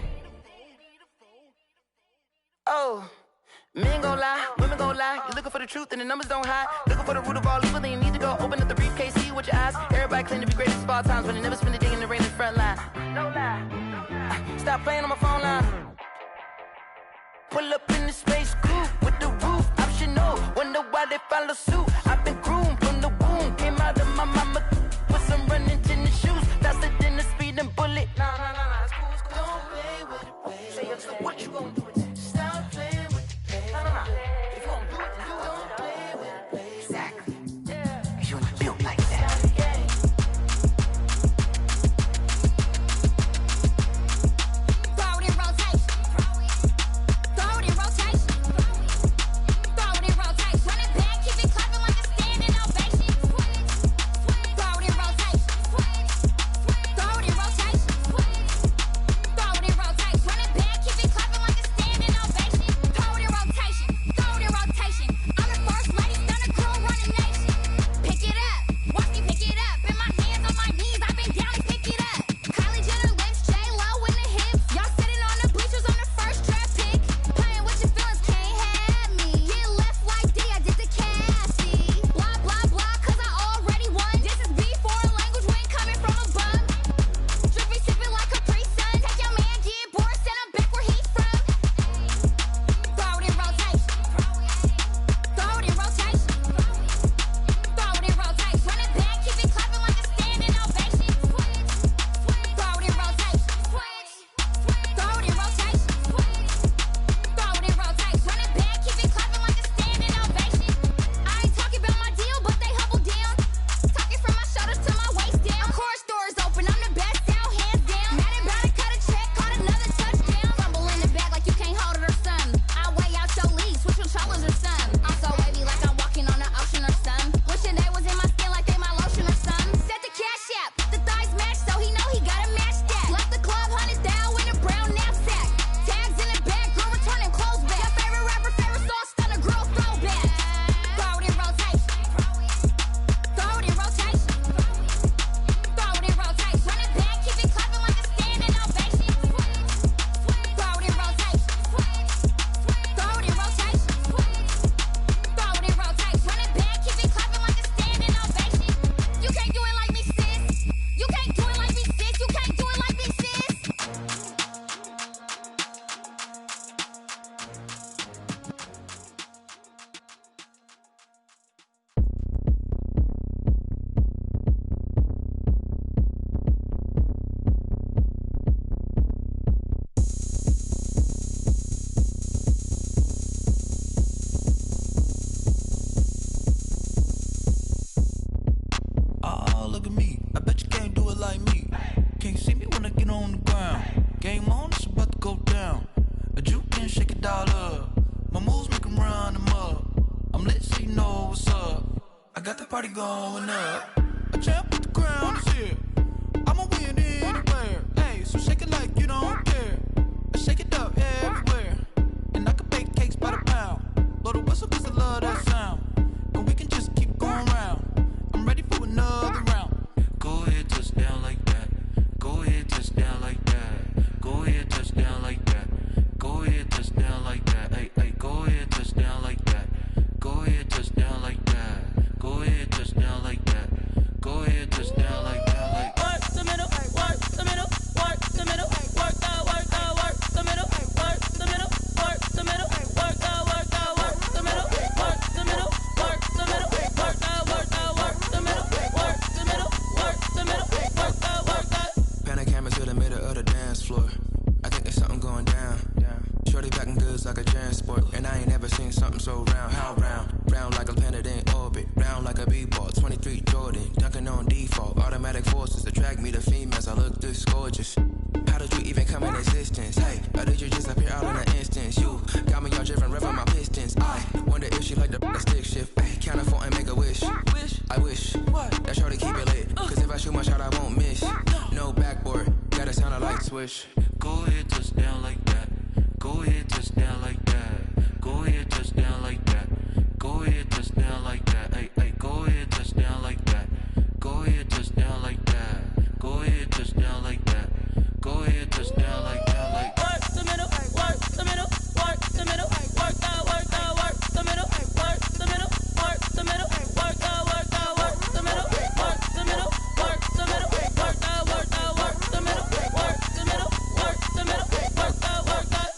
Oh, men gon' lie, women gon' lie. You're looking for the truth and the numbers don't hide. Looking for the root of all evil, then you need to go open up the briefcase, see with your eyes. Everybody claim to be greatest of all times, but they never spend a day in the rain in the front line. No lie. Stop playing on my phone line. Pull up in the space coupe with the roof optional. Wonder why they follow suit. I've been groomed from the womb. Came out of my mama with some running tennis shoes. Faster than the speeding bullet. Nah, it's cool, it's cool. Don't play with it, baby. Say, what you gonna do with it? Stop playing with it, baby. Nah. If you gonna do it, then don't play with it, baby. Exactly. Yeah. Cause you ain't built like that. Throw it in rotation. Throw it in rotation. Run it back, keep it clapping like it's Game on, it's about to go down. A juke and shake it all up. My moves make them run them up. I'm lit so you know what's up. I got the party going up. A champ with the crown is here. I'ma win anywhere. Hey, so shake it like you don't care. I shake it up everywhere. And I can bake cakes by the pound. Blow the whistle cause I love that sound. And we can just keep going round. I'm ready for another round. Go ahead, touch down like that. Go ahead, touch down like that. Go ahead, touch down like that. Go ahead, touch down like that. Hey, hey, go ahead, touch down like that. Go ahead, touch down like that. Go ahead, touch down like that. Go ahead, touch down like that. Like work the middle, work the middle, work the middle, work out, work the middle, work the middle, work the middle, work out, work the middle, work the middle, work the middle, work out, work the middle, work the middle, work the middle, work out, work out. Panic cameras to the middle of the dance floor. I think there's something going down. Shorty packing goods like a transport, and I ain't never seen something so round. How round? Round like a planet in orbit, round like a b-ball. 23 Jordan, dunking on default. Automatic forces attract me to females. I look this gorgeous. How did you even come in existence? Hey, or did you just appear out in an instance? You got me all driven, revving my pistons. I wonder if she like the stick shift. Hey, count a 4 and make a wish. I wish what? That shorty keep it lit. Cause if I shoot my shot, I won't miss. No backboard, gotta sound a light switch. Go ahead, touch down like that. Go ahead, touch down like that. Go ahead, touch down like that. Go ahead, touch down like that. Hey, hey, go ahead, touch down like that. Go ahead, touch down like that. Go ahead, touch down like that. Go ahead, touch down like that. Like work the middle, work the middle, work the middle, work out, work the middle, work the middle, work the middle, work out, work the middle, work the middle, work the middle, work out, work the middle, work the middle, work the middle, work out, work out.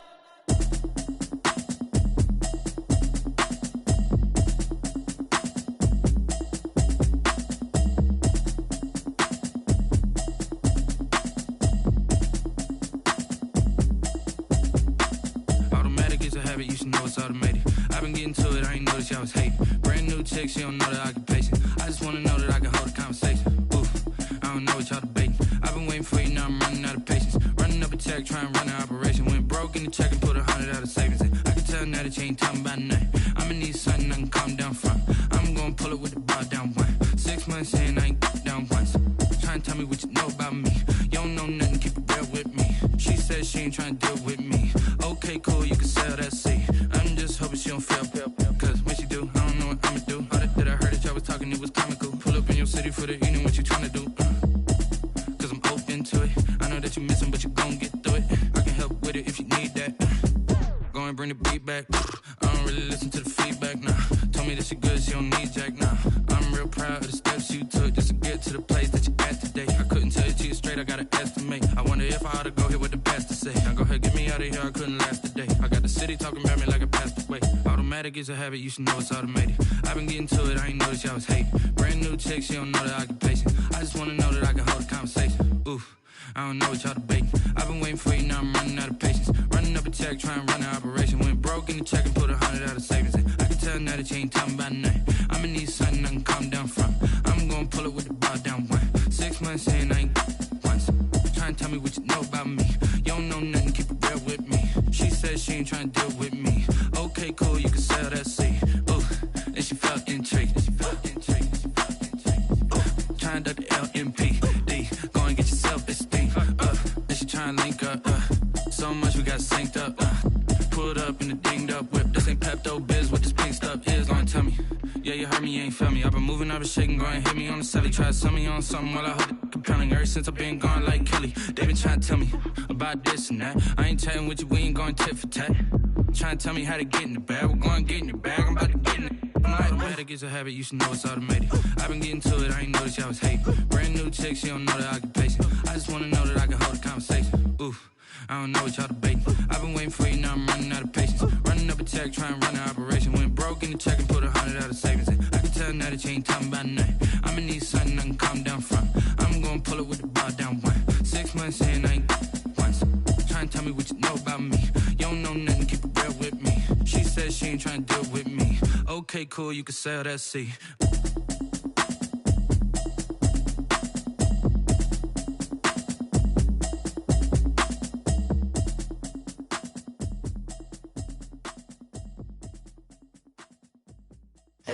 You should know it's automated. I've been getting to it, I ain't noticed y'all was hating. Brand new chick, she don't know the occupation. I just wanna know that I can hold a conversation. Oof, I don't know what y'all debating. I've been waiting for you, now I'm running out of patience. Running up a check, trying to run an operation. Went broke in the check and put 100 out of savings in. I can tell now that you ain't talking about nothing. I'ma need something I can calm down from. I'm gonna pull it with the bar down one. 6 months in, I ain't down once. Trying to tell me what you know about me. You don't know nothing, keep it real with me. She said she ain't trying to deal with me. Okay, cool, you can sell that seat. I'm just hoping she don't fail. Cause when she do, I don't know what I'ma do. All that I heard that y'all was talking, it was comical. Pull up in your city for the evening, what you tryna do? Cause I'm open to it. I know that you missing, but you gon' get through it. I can help with it if you need that. Go and bring the beat back. I don't really listen to the feedback, nah. Told me that she good, she don't need jack, nah. I'm real proud of the steps you took just to get to the place that you at today. I couldn't tell you to you straight, I gotta estimate. I wonder if I ought to go here with the pastor say. Now go ahead, get me out of here, I couldn't last a day. I got the city talking about me like a passed away. Automatic is a habit, you should know it's automated. I've been getting to it, I ain't noticed y'all was hating. Brand new chick, she don't know the occupation. I just wanna know that I can hold a conversation. Oof, I don't know what y'all debating. I've been waiting for you, now I'm running out of patience. Running up a check, trying to run an operation. Went broke in the check and put 100 out of savings in. I can tell now that you ain't talking about nothing. I'ma need something I can calm down from. I'm gonna pull it with the bar down one. 6 months in, I ain't once. Trying to tell me what you know about me. You don't know nothing, keep it real with me. She said she ain't trying to deal with me. Okay, cool, you can sell that seat. Ooh, and she felt intrigued. Trying to duck the LMPD. Go and get your self-esteem. And she trying to link up. So much we got synced up. Pulled up in the dinged up whip. This ain't Pepto-Biz, what this pink stuff is. Gonna tell me. Yeah, you heard me, you ain't felt me. I've been moving, I've been shaking, go and hit me on the celly. Try to sell me on something while I hold it compelling. Ever since I've been gone like Kelly, they been trying to tell me about this and that. I ain't chatting with you, we ain't going tit for tat. Trying to tell me how to get in the bag. We're going to get in your bag, I'm about to get in it. Automatic is a habit, you should know it's automated. I've been getting to it, I ain't noticed y'all was hating. Brand new chick, she don't know the occupation. I just wanna know that I can hold a conversation. Oof, I don't know what y'all debating. I've been waiting for you, now I'm running out of patience. Running up a check, trying to run an operation. Went broke in the check and put 100 out of savings in. I can tell now that you ain't talking about nothing. I'ma need something I can calm down from. I'm gonna pull it with the bar down one. 6 months in, I ain't once. Trying to tell me what you know about me. You don't know nothing, keep it real with me. She said she ain't trying to deal with me. Okay, cool, you can sell that seat.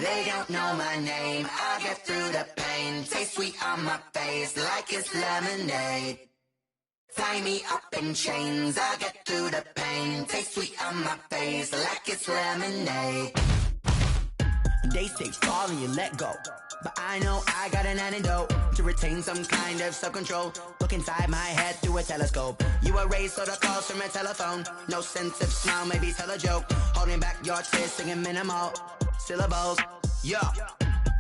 They don't know my name, I get through the pain. Taste sweet on my face like it's lemonade. Tie me up in chains, I get through the pain. Taste sweet on my face like it's lemonade. They say fall and you let go, but I know I got an antidote to retain some kind of self-control. Look inside my head through a telescope. You erase all the calls from a telephone. No sense of smile, maybe tell a joke. Holding back your tears, singing minimal syllables. Yeah,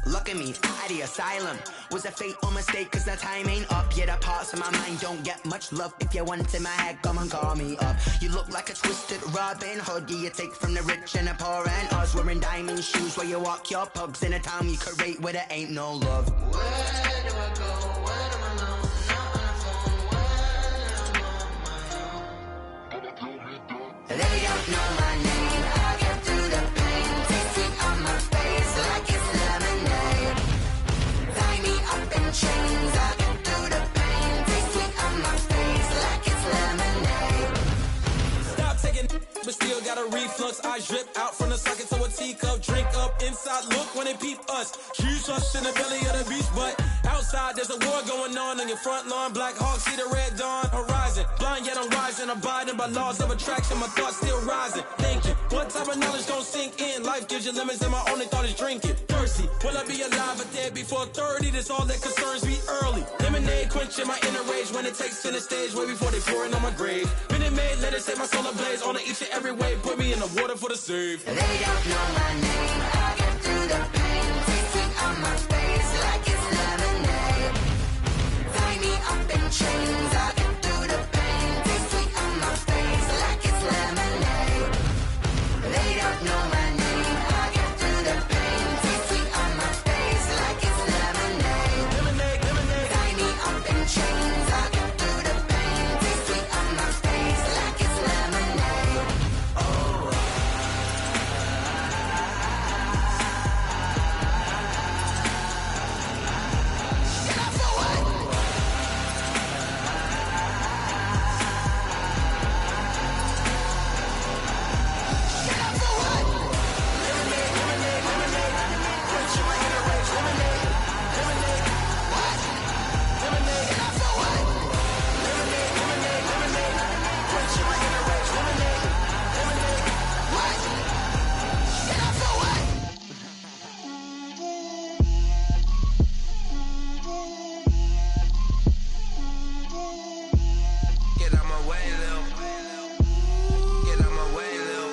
look at me, at the asylum. Was a fate or mistake, cause the time ain't up. Yet the parts of my mind don't get much love. If you want in my head, come and call me up. You look like a twisted Robin Hood. You take from the rich and the poor and us. Wearing diamond shoes where you walk your pugs in a town you create where there ain't no love. Where do I go? Where am I alone? Not when I'm on my own. They don't know my name. I get through the pain. Taste sweet on my face like it's lemonade. Tie me up in chains. I get through the pain. Taste sweet on my face like it's lemonade. Stop taking, but still got a reflux. I drip out from the socket to a teacup. Drink up inside, look when they peep us. Huge us in the belly of the beach, but outside there's a war going on your front lawn. Black Hawk, see the red dawn horizon. Blind yet I'm rising, abiding by laws of attraction. My thoughts still rising. Thinking, what type of knowledge don't sink in? Life gives you limits, and my only thought is drinking. Thirsty, will I be alive or dead before 30? That's all that concerns me early. Lemonade quenching my inner rage when it takes center stage, way before they pour it on my grave. Minute Maid, let it set my soul ablaze. On each and every way, put me in the water for the save. They don't know my name, I get through the pain. Taste sweet on my face like it's lemonade. Tie me up in chains, I get through the pain. Taste sweet on my face like it's lemonade. They don't know my name, I get through the pain. Taste sweet on my face like it's lemonade. Tie me up in chains, I get through the pain. Taste sweet on my face like it's lemonade. Oh. Get out my way, Lil. Get out my way, Lil.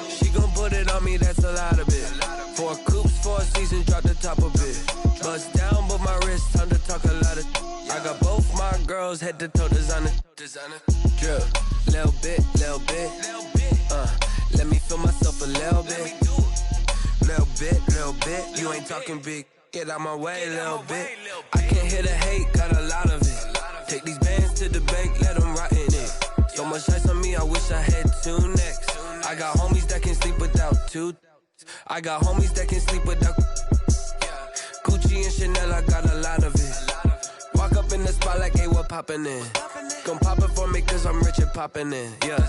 She gon' put it on me, that's a lot of it. 4 coops, 4 seasons, drop the top a bit. Bust down, but my wrist, time to talk a lot of. I got both my girls, head to toe designer. Drip, little bit, little bit. Let me feel myself a little bit. Little bit, you ain't talking big. Get out my way, little bit. I can't hear the hate, got a lot of it. Take these bands to the bank, let them rot in it. So much ice on me, I wish I had 2 necks. I got homies that can sleep without 2. I got homies that can sleep without Gucci and Chanel, I got a lot of it. Walk up in the spot like, hey, what poppin' in? Gon' pop it for me cause I'm rich and poppin' in, yeah.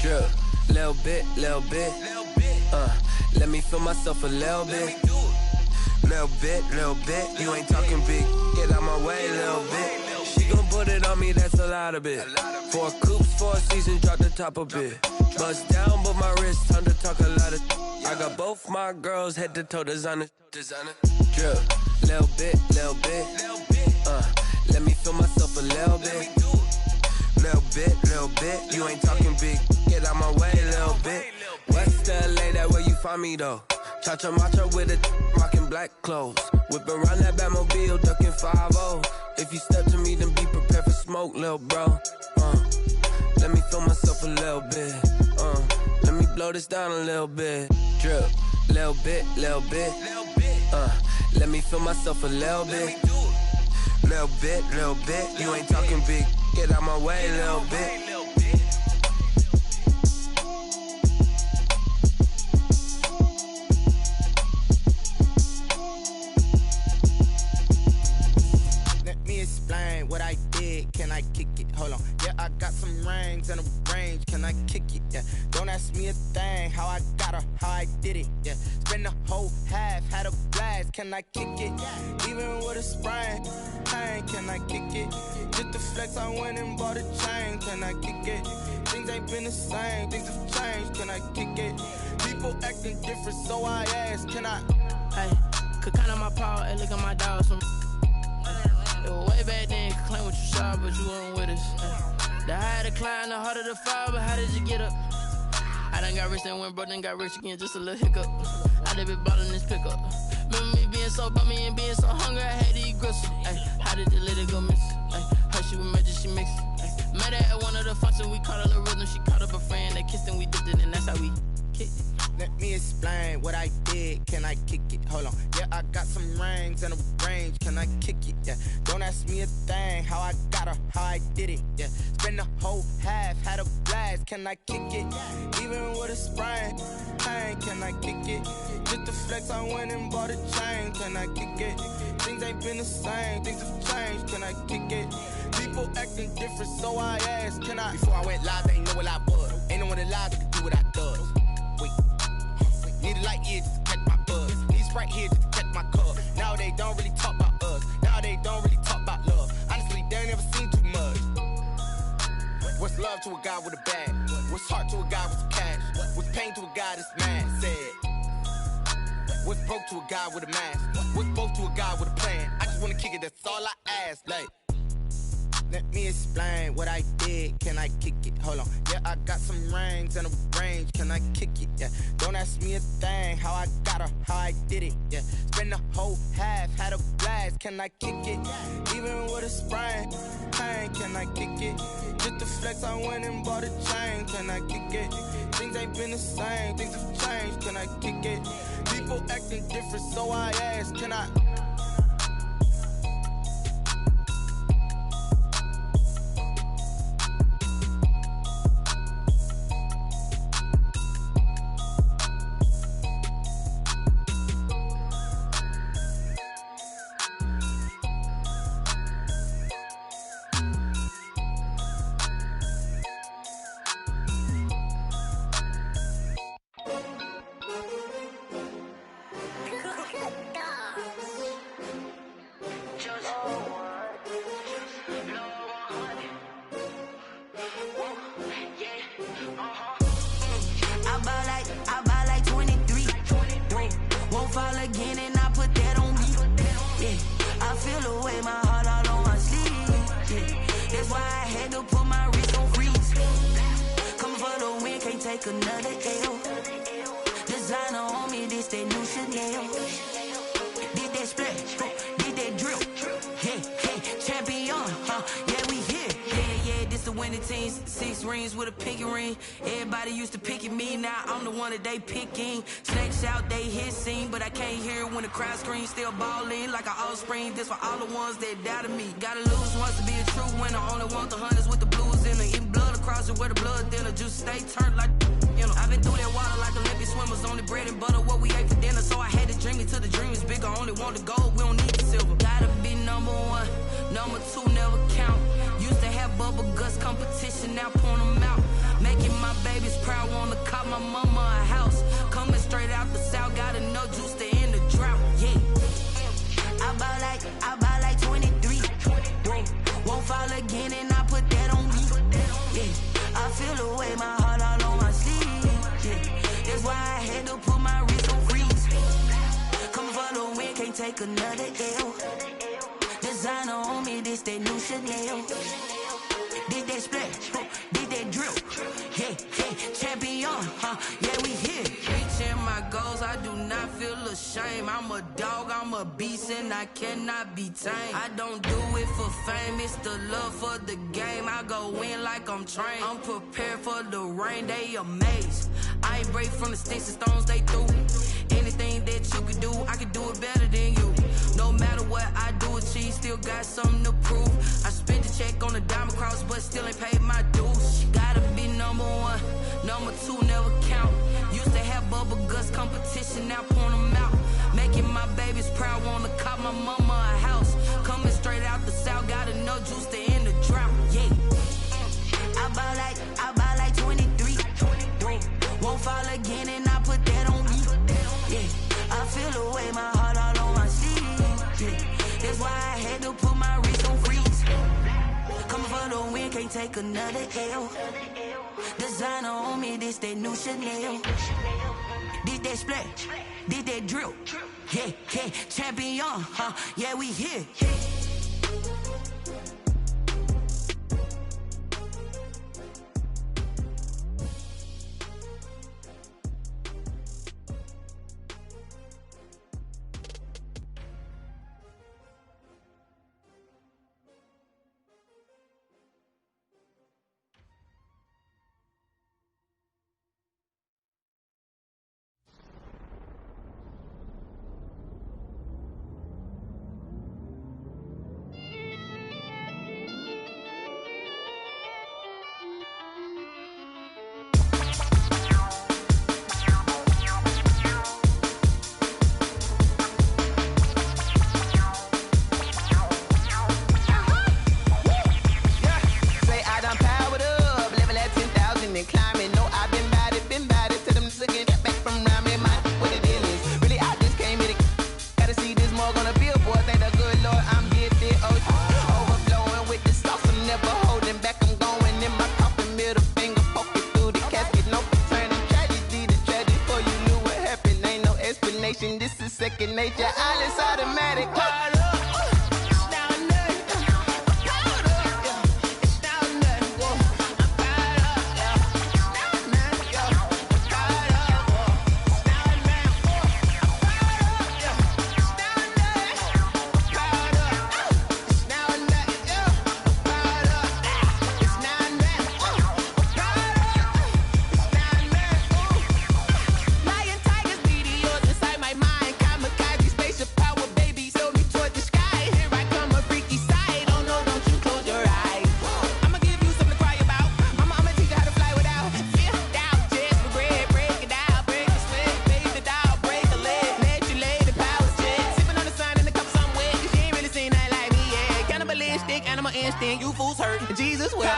Drip, little bit, little bit. Let me feel myself a little bit. Little bit, you ain't talking big. Get out my way, little bit. She gon' put it on me, that's a lot of it. 4 coops, 4 seasons, drop the top a bit. Bust down, but my wrist, time to talk a lot of. I got both my girls, head to toe designer. Drip, little bit, little bit. Let me feel myself a little bit. Little bit, you ain't talking big. Get out my way, little bit. West LA, that where you find me though. Cha-cha matcha with a rockin' black clothes. Whip around that Batmobile, ducking 5-0. If you step to me, then be prepared for smoke, lil' bro. Let me feel myself a little bit. Let me blow this down a little bit. Drip, little bit, little bit. Let me feel myself a little bit. Little bit. You ain't talking big. Get out my way, little bit. Explain what I did, can I kick it? Hold on, yeah, I got some rings and a range, can can I kick it? Yeah, don't ask me a thing, how I got her, how I did it. Yeah, spend the whole half, had a blast, can I kick it? Even with a sprain, pain, can I kick it? Just the flex, I went and bought a chain, can I kick it? Things ain't been the same, things have changed, can I kick it? People acting different, so I ask, can I? Hey, could count on my power, hey, look at my dogs from. It was way back then, could claim what you saw, but you weren't with us. The higher the climb, the harder the fall, but how did you get up? I done got rich and went broke, then got rich again, just a little hiccup. I done been ballin' this pickup. Remember me being so bummy and being so hungry, I had to eat gristle. Ay, how did the lady go miss? Ay, her she was magic, she mixed. Met her at one of the functions, we caught her the rhythm, she caught up a friend, they kissed and we dipped it, and that's how we kicked it. Let me explain what I did, can I kick it? Hold on, yeah, I got some rings and a range, can I kick it? Yeah, don't ask me a thing, how I got her, how I did it. Yeah, spend the whole half, had a blast, can I kick it? Even with a sprain, pain, can I kick it? Just the flex, I went and bought a chain, can I kick it? Things ain't been the same, things have changed, can I kick it? People acting different, so I asked, can I? Before I went live, they ain't know what I was. Ain't no one alive that could do what I does. Wait. Need a light here just to catch my buzz. Need Sprite here just to catch my cup. Now they don't really talk about us. Now they don't really talk about love. Honestly, they ain't never seen too much. What's love to a guy with a bag? What's heart to a guy with some cash? What's pain to a guy that's mad? Said. What's broke to a guy with a mask? What's both to a guy with a plan? I just wanna kick it, that's all I ask. Like, let me explain what I did, can I kick it? Hold on, yeah, I got some rings and a range, can I kick it? Yeah, don't ask me a thing, how I got her, how I did it. Yeah, spend the whole half, had a blast, can I kick it? Even with a sprain, pain, can I kick it? Just the flex, I went and bought a chain, can I kick it? Things ain't been the same, things have changed, can I kick it? People acting different, so I ask, can I? They picking snakes out, they hissing, but I can't hear when the crowd screams. Still balling like an offspring. This for all the ones that doubted me. Gotta lose once to be a true winner. Only want the hunters with the blues in it. Eating blood across it where the blood thinner. Just stay turned like you know. I've been through that water like Olympic swimmers. Only bread and butter what we ate for dinner. So I had to dream it till the dream is bigger. Only want the gold, we don't need the silver. Gotta be number one, number two never count. Used to have bubble guts competition, now point them out. Making my babies proud, wanna cop my mama a house. Coming straight out the south, got enough juice to end the drought. Yeah, I buy like 23. Won't fall again, and I put that on me. Yeah, I feel the way, my heart all on my sleeve. Yeah, that's why I had to put my wrist on freeze. Coming for the win, can't take another L. Designer on me, this that new Chanel. Did that splash, did that drill. Yeah, champion, yeah, we here. Reaching my goals, I do not feel ashamed. I'm a dog, I'm a beast, and I cannot be tamed. I don't do it for fame, it's the love for the game. I go in like I'm trained. I'm prepared for the rain, they amazed. I ain't break from the sticks and stones they threw. Anything that you could do, I could do it better than you. No matter what I do, achieve, still got something to prove. I spent the check on the diamond cross, but still ain't paid my dues. Gotta be number one, number two never count. Used to have bubble guts competition, now point them out. Making my babies proud, wanna cop my mama a house. Coming straight out the south, got enough juice to end the drought. Yeah, I buy like 23. can't take another L. Designer on me, this that new Chanel. Did that splash, did that drill. Yeah, yeah, champion, huh? Yeah, we here. This is second nature, all is automatic. Animal instinct, you fools hurt. Jesus will.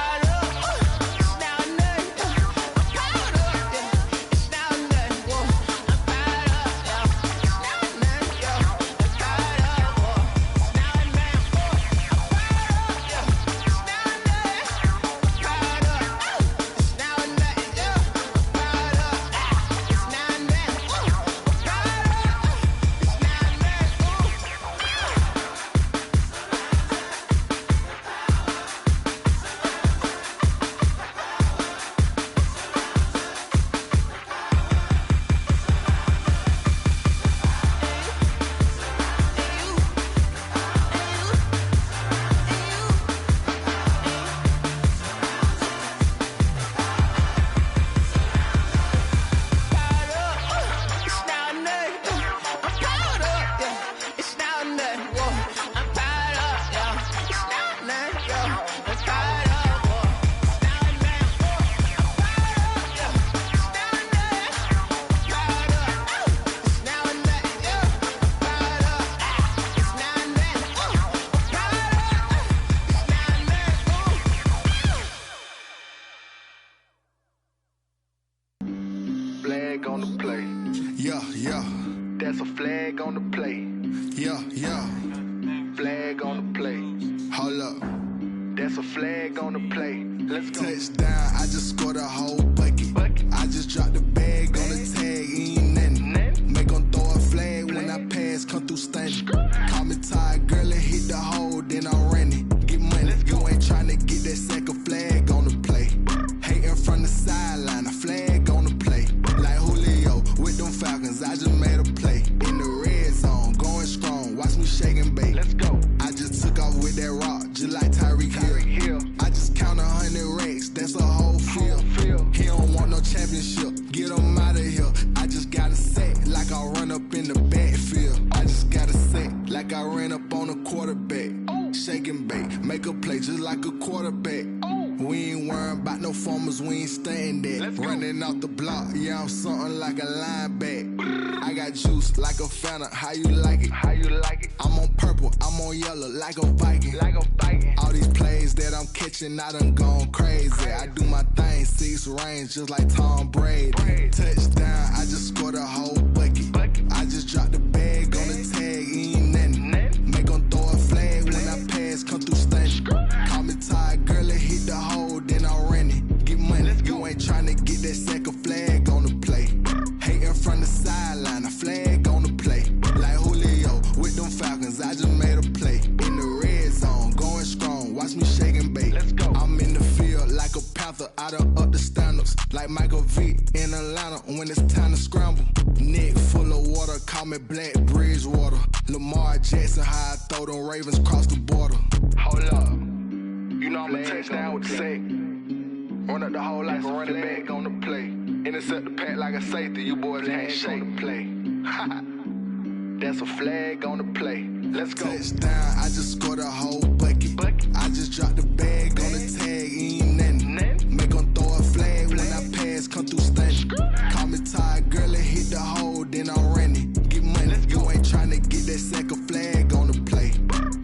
Flag on the play. Yeah, yeah. That's a flag on the play. Yeah, yeah. Flag on the play. Hold up. That's a flag on the play. Let's go. Touchdown, I just scored a whole bucket. I just dropped the bag on the tag, ain't nothing. Make them throw a flag when I pass, come through stunning. Call me tired, girl, and hit the hole, then I'm running. Get money, you ain't tryna get that second flag on the play. Hating from the sideline, a flag on the play. Like Julio with them Falcons, I just made a play. In the red zone, going strong, watch me shake and bake. Let's go. I just took off with that rock, just like Tyreek Hill. I just count 100 racks, that's a whole field. He don't want no championship, get him out of here. I just got a set, like I run up in the backfield. I just got a set, like I ran up on a quarterback. Shake and bake, make a play just like a quarterback. We ain't worrying about no formers, we ain't staying there. Running off the block, yeah, I'm something like a linebacker. I got juice like a Fanta, how you like it? How you like it? I'm on purple, I'm on yellow, like a Viking. Like a Viking. All these plays that I'm catching, I done gone crazy. I do my thing, 6 range, just like Tom Brady. Touchdown, I just scored a whole bucket. I just dropped the bag on the tag, ain't nothing. Make them throw a flag when I pass, come through stunning. Call me tired, girl, and hit the hole, ain't tryna get that second flag on the play. Hating from the sideline, a flag on the play. Like Julio with them Falcons, I just made a play. In the red zone, going strong, watch me shake and bake. Let's go. I'm in the field like a panther, I done up the standards. Like Michael Vick in Atlanta when it's time to scramble. Neck full of water, call me Black Bridgewater. Lamar Jackson, how I throw them Ravens cross the border. Hold up, you know I'm a touchdown with the sack. Run up the whole like a running back on the play. Intercept the pack like a safety, you boys ain't shake the play. That's a flag on the play. Let's go. Touchdown, I just scored a whole bucket. I just dropped the bag on the tag, ain't nothing. Make them throw a flag when I pass, come through stunning. Call me tired, girl, and hit the hole, then I'm running. Get money, you ain't tryna get that second flag on the play.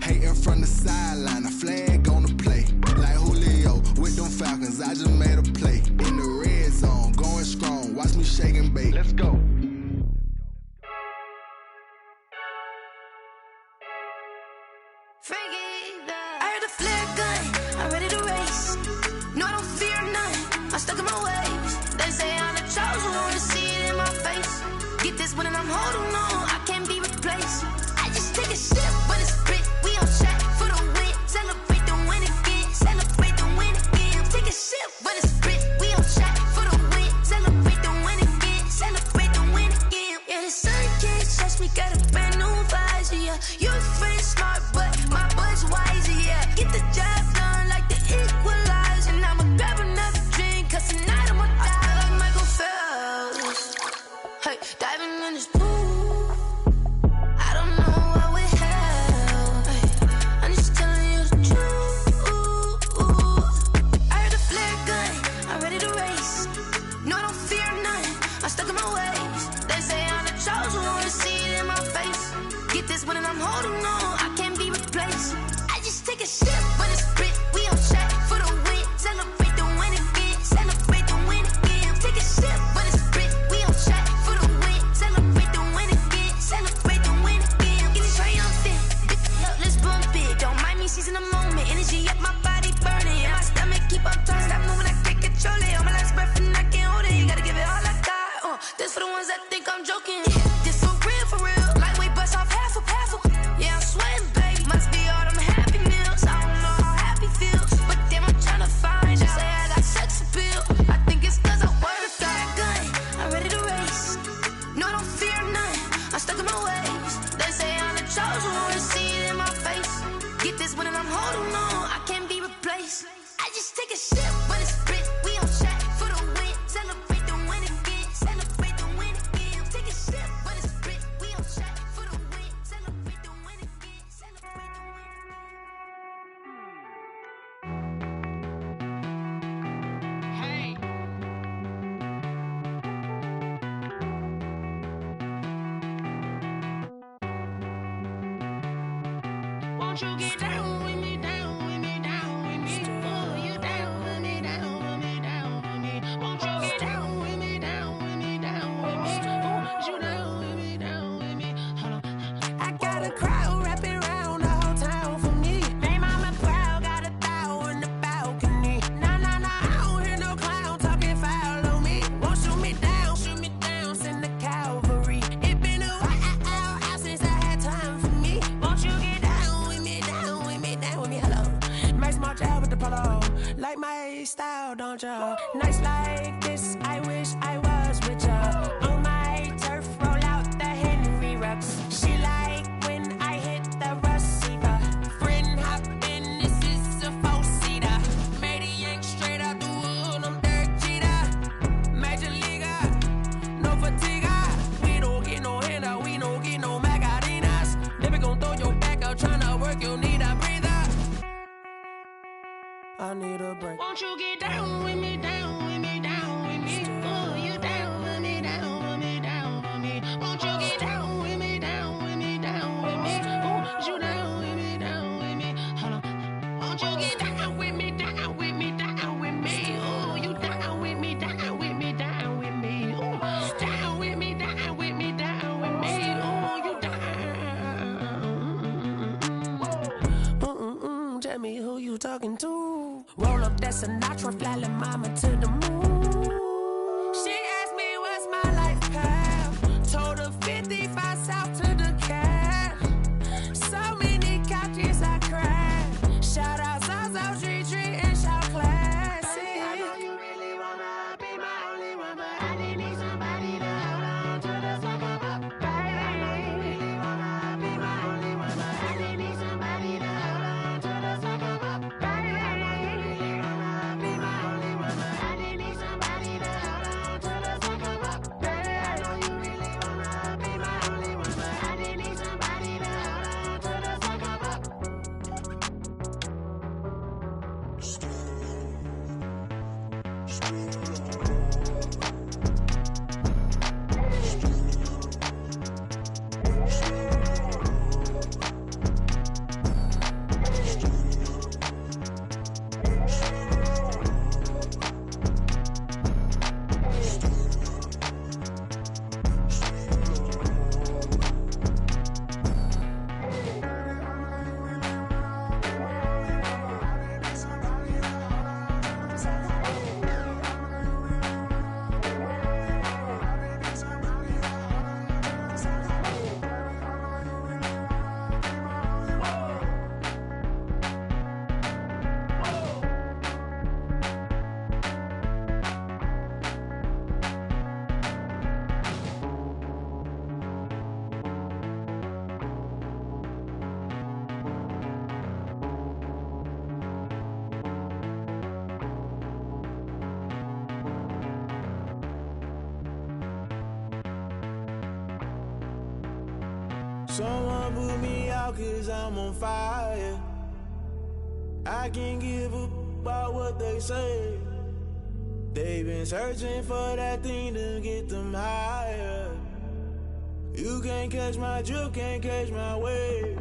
Hating from the sideline, a flag on the play. Like Julio with them Falcons, I just made a play. In the red zone, going strong, watch me shake and bake. Let's go. I heard the flare gun, I'm ready to race. No, I don't fear none, I'm stuck in my ways. They say I'm the chosen one, to see it in my face. Get this one and I'm holding on, I can't be replaced. I just take a sip when it's spit, we on track for the win. Celebrate the win again, celebrate the win again. Take a sip when it's spit, we on track for the win. Celebrate the win again, celebrate the win again. Yeah, the sun can't touch me, got a brand new visor, yeah. You friend smart, but my boy's wiser, yeah. Get the job done like the equalizer. And I'ma grab another drink, cause tonight I'ma die like Michael Phelps. Hey, diving in this pool, I don't know what we have. Hey, I'm just telling you the truth. I heard the flare gun, I'm ready to race. No, I don't fear none, I'm stuck in my ways. They say I'm the chosen one, to see it in my face. Get this one and I'm holding on, I can't be replaced. I just take a sip when it's spit, we on track for the win. Celebrate the win again, celebrate the win again. Take a sip when it's spit, we on track for the win. Celebrate the win again, celebrate the win again. Get it triumphant, let's bump it. Don't mind me seizing the moment, energy up my body burning. And my stomach keep on turning, stop moving, I can't control it. On my last breath and I can't hold it, you gotta give it all I got. This for the ones that think I'm joking. This for real, lightweight bust off half a. Yeah, I'm sweating, baby. Must be all them happy meals. I don't know how happy feels, but damn, I'm tryna find out. Say I got sex appeal. I think it's cause I wear the fire gun. I'm ready to race. No, I don't fear none, I'm stuck in my ways. They say I'm the chosen one, to see it in my face. Get this one and I'm holding on, I can't be replaced. I just take a sip when it's spit, we on track for the win. Celebrate the win again, celebrate the win again. Take a sip when it's spit, we on track for the win. Celebrate the win again, celebrate the win again. Hey. Won't you get down with me, down with me, down with me? Oh, you down with me, down with me, down with me. Won't you get down with me, down with me, down with me? Oh, you down with me, down with me? Hold on. I got a crowd wrapping around the whole town for me. Name on my crowd, got a thou in the balcony. Nah, I don't hear no clown talking foul on me. Won't shoot me down, send the cavalry. It been a while since I had time for me. Won't you get down with me, down with me, down with me? Hello. Max March out with the polo. Like my style, don't ya? Nights like this, I wish I was with ya. On my turf, roll out the Henry Rux. She like when I hit the receiver. Friend hop in, this is a four-seater. Made a yank straight out the wood, I'm Derek Jeter. Major leaguer, no fatigue. We don't get no handout, we don't get no Macarinas. Never gon' throw your back out, tryna work, you need a breather. I need a break. Won't you get down with me, down with me, down with me? Oh, you down with me, down with me, down with me? Won't you get down with me, down with me, down with me? Oh, you down with me, down with me? Hold on. Won't you get down with me, down with me, down with me? Oh, you down with me, down with me, down with me? Oh, down with me, down with me, down with me? Oh, you down. Tell me who you talking to. Roll up that Sinatra, fly la mama to the moon. Someone put me out 'cause I'm on fire. I can't give up about what they say. They've been searching for that thing to get them higher. You can't catch my drift, can't catch my wave.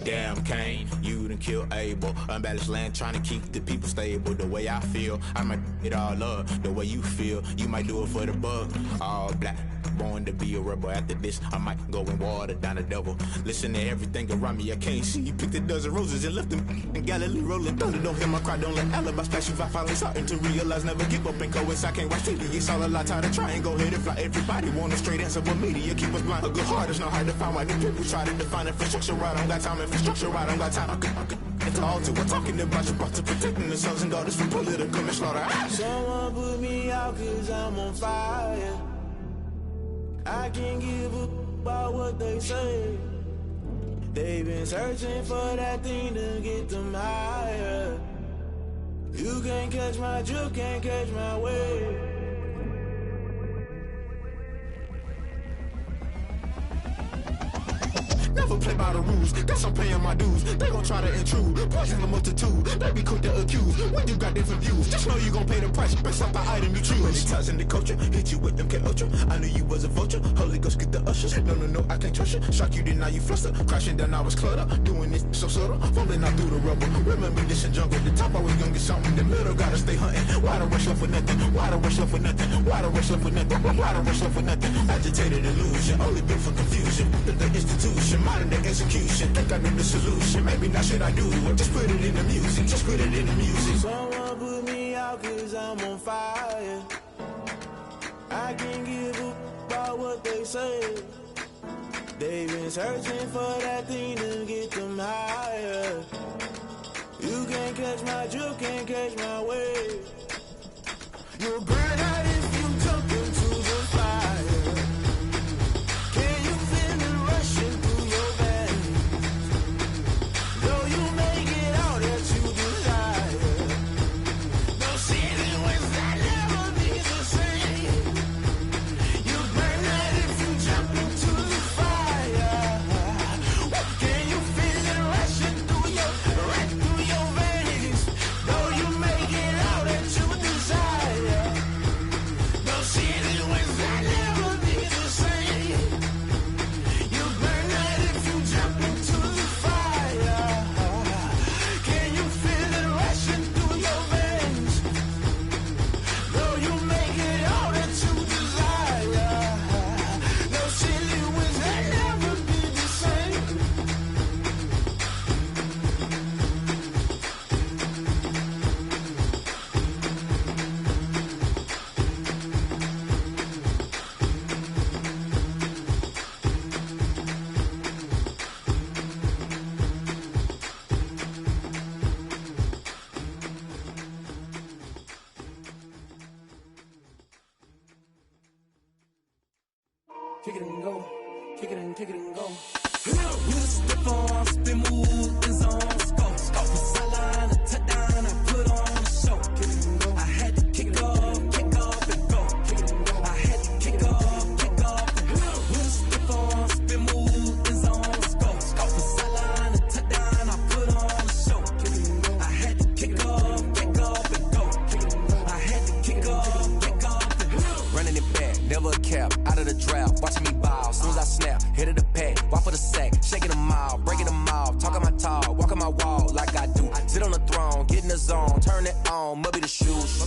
Damn, Kane, you done killed Abel. Unbalanced land, trying to keep the people stable. The way I feel, I might it all up. The way you feel, you might do it for the bug. All black, born to be a rebel. After this, I might go and water down the devil. Listen to everything around me, I can't see. Picked a dozen roses and left them in Galilee rolling thunder. Don't hear my cry, don't let alibis pass you. I finally starting to realize, never give up and coincide. Can't watch TV, it's all a lot. Tired of trying, go ahead and fly. Everybody want a straight answer, but media keep us blind. A good heart is not hard to find. Why do people try to define infrastructure right? I don't got time, infrastructure right, I don't got time. It's all to we're talking about you, about to protecting the sons and daughters from political manslaughter. Someone put me out 'cause I'm on fire. I can't give up about what they say. They've been searching for that thing to get them higher. You can't catch my drift, can't catch my wave. Never play by the rules, guess I'm paying my dues. They gon' try to intrude, poison the multitude. They be quick to accuse when you got different views. Just know you gon' pay the price based off the item you choose. Many times in the culture, hit you with them K-Ultra. I knew you was a vulture, Holy Ghost get the ushers. No, I can't trust you. Shock you, then now you fluster. Crashing down, I was cluttered. Doing this so subtle, falling out through the rubble. Remember this in jungle, the top I was young and something. The middle gotta stay hunting. Why the rush left for nothing? Why the rush left for nothing? Why the rush left for nothing? Why the rush left for nothing? Agitated illusion, only built for confusion. The institution, modern day execution. Think I know the solution. Maybe not should I do it? Just put it in the music. Just put it in the music. Someone put me out 'cause I'm on fire. I can't give up about what they say. They've been searching for that thing to get them higher. You can't catch my drift, can't catch my wave. You'll burn out if you jump into the fire. Can you feel it rushing through your veins? Though you make it out that you desire. No ceiling was that never be the same. You burn out if you jump into the fire. Can you feel it rushing through your veins? Though you make it out that you desire. kick it and go, kick it and go. With a stiff arm, spin move, in zone, scope. From sideline to touchdown, I put on a show. I had to kick off and go. I had to kick off and go. With a stiff arm, spin move, in zone, scope. From sideline to touchdown, I put on a show. I had to kick off and go. I had to kick off and go. Running it back, never a cap, out of the draft, watching me ball. Soon as I snap, head of the pack, walk for the sack, shaking them all, breaking them off, talking my talk, walking my wall like I do. Sit on the throne, get in the zone, turn it on, must be the shoes,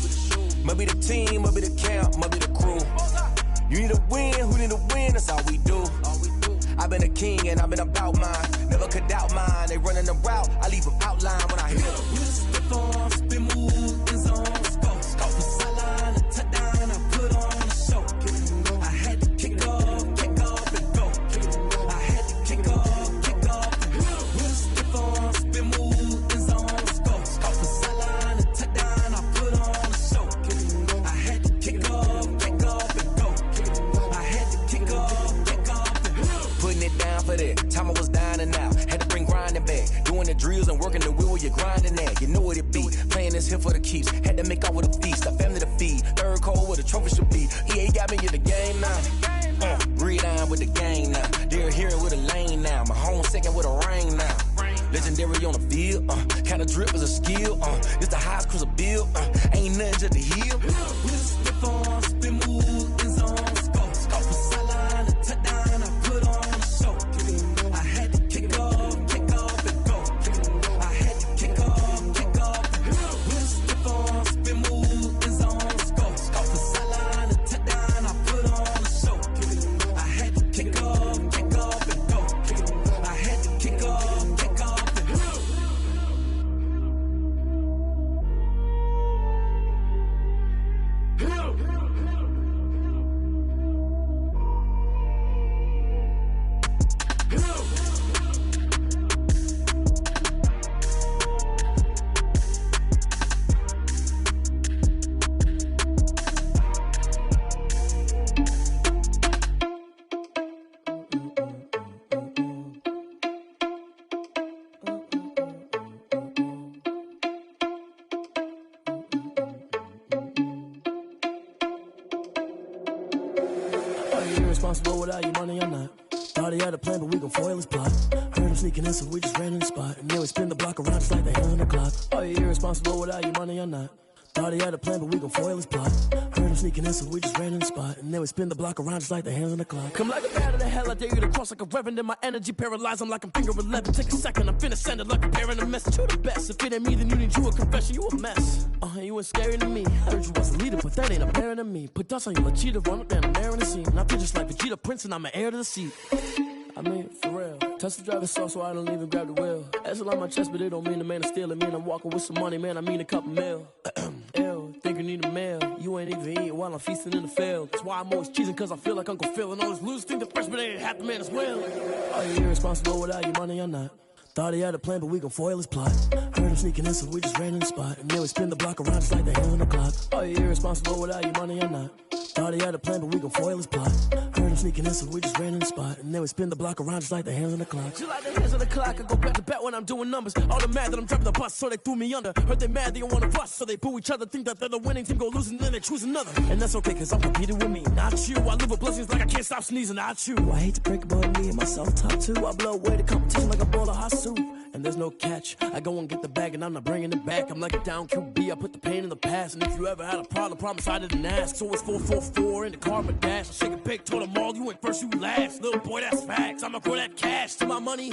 must be the team, must be the camp, must be the crew. You need a win, who need a win, that's all we do. I've been a king and I've been about mine, never could doubt mine. They running the route, I leave them outline when I hit them. With a stiff arm, spin move, in zone, scope. From sideline to touchdown, I put on a show. I had to kick off and go. I had to kick off and go. With a stiff arm, spin move, in zone, scope. From sideline to touchdown, I put on a show. I had to kick off and go. I had to kick off and go. Putting it down for that, time I was down and out. Had to bring grinding back, doing the drills and working the wheel where you're grinding at. You know what it be, playing this here for the keeps. Had to make off with a feast, a family to feed. Third cold where the trophy should be. EA got me in the game now. Breathe down with the game now. They're here with a lane now. My home second with a rain now. Legendary on the field, kinda drip is a skill. It's the highest cruiser bill, ain't nothing just to heal. With a stiff arm, spin move, in zone, scope. From sideline to touchdown, I put on a show. I had to kick off and go. I had to kick off and go. With a stiff arm, spin move, in zone, scope. From sideline to touchdown, I put on a show. I had to kick off and go. I had to kick off and go. Are you irresponsible without your money or not? Thought he had a plan, but we gon' foil his plot. Heard him sneaking in, so we just ran in the spot. And then we spin the block around just like the hands on the clock. Are you irresponsible without your money or not? Thought he had a plan, but we gon' foil his plot. Heard him sneaking in, so we just ran in the spot. And then we spin the block around just like the hands on the clock. Come like a bat of the hell, I dare you to cross like a reverend. In my energy paralyzed, I'm like I'm finger 11. Take a second, I'm finna send it like a parent a message. You the best, if it ain't me, then you need you a confession. You a mess, you ain't scary to me. Heard you was a leader, but that ain't apparent to me. Put dust on you, a cheater, run up down the air in the scene. And I feel just like Vegeta Prince, and I'm an heir to the seat. I mean, for real. Touch the driver's soft, so I don't even grab the wheel. That's on my chest, but it don't mean the man is stealing. Mean I'm walking with some money, man, I mean a couple mil. Ew, think you need a meal. You ain't even eating while I'm feasting in the field. That's why I'm always cheesing, cause I feel like Uncle Phil. And all those losers think the freshman ain't half the man as well. Are you irresponsible without your money or not? Thought he had a plan, but we gon' foil his plot. Heard him sneaking in, so we just ran in the spot. And then we spin the block around just like the hands on the clock. Are you irresponsible without your money or not? Thought he had a plan, but we gon' foil his plot. Heard him sneaking in, so we just ran in the spot. And then we spin the block around just like the hands on the clock. Just like the hands on the clock, I go back to back when I'm doing numbers. All the mad that I'm driving the bus, so they threw me under. Heard they mad, they don't wanna bust, so they boo each other. Think that they're the winning team, go losing, then they choose another. And that's okay, cause I'm competing with me, not you. I live with blessings like I can't stop sneezing, not you. I hate to break it, but me and myself top two. I blow away the competition like a bowl of hot soup. And there's no catch. I go and get the bag and I'm not bringing it back. I'm like a down QB, I put the pain in the past. And if you ever had a problem, promise I didn't ask. So it's 444 in the car, but dash. I shake a big, told them all, you ain't first, you last. Little boy, that's facts. I'ma grow that cash to my money.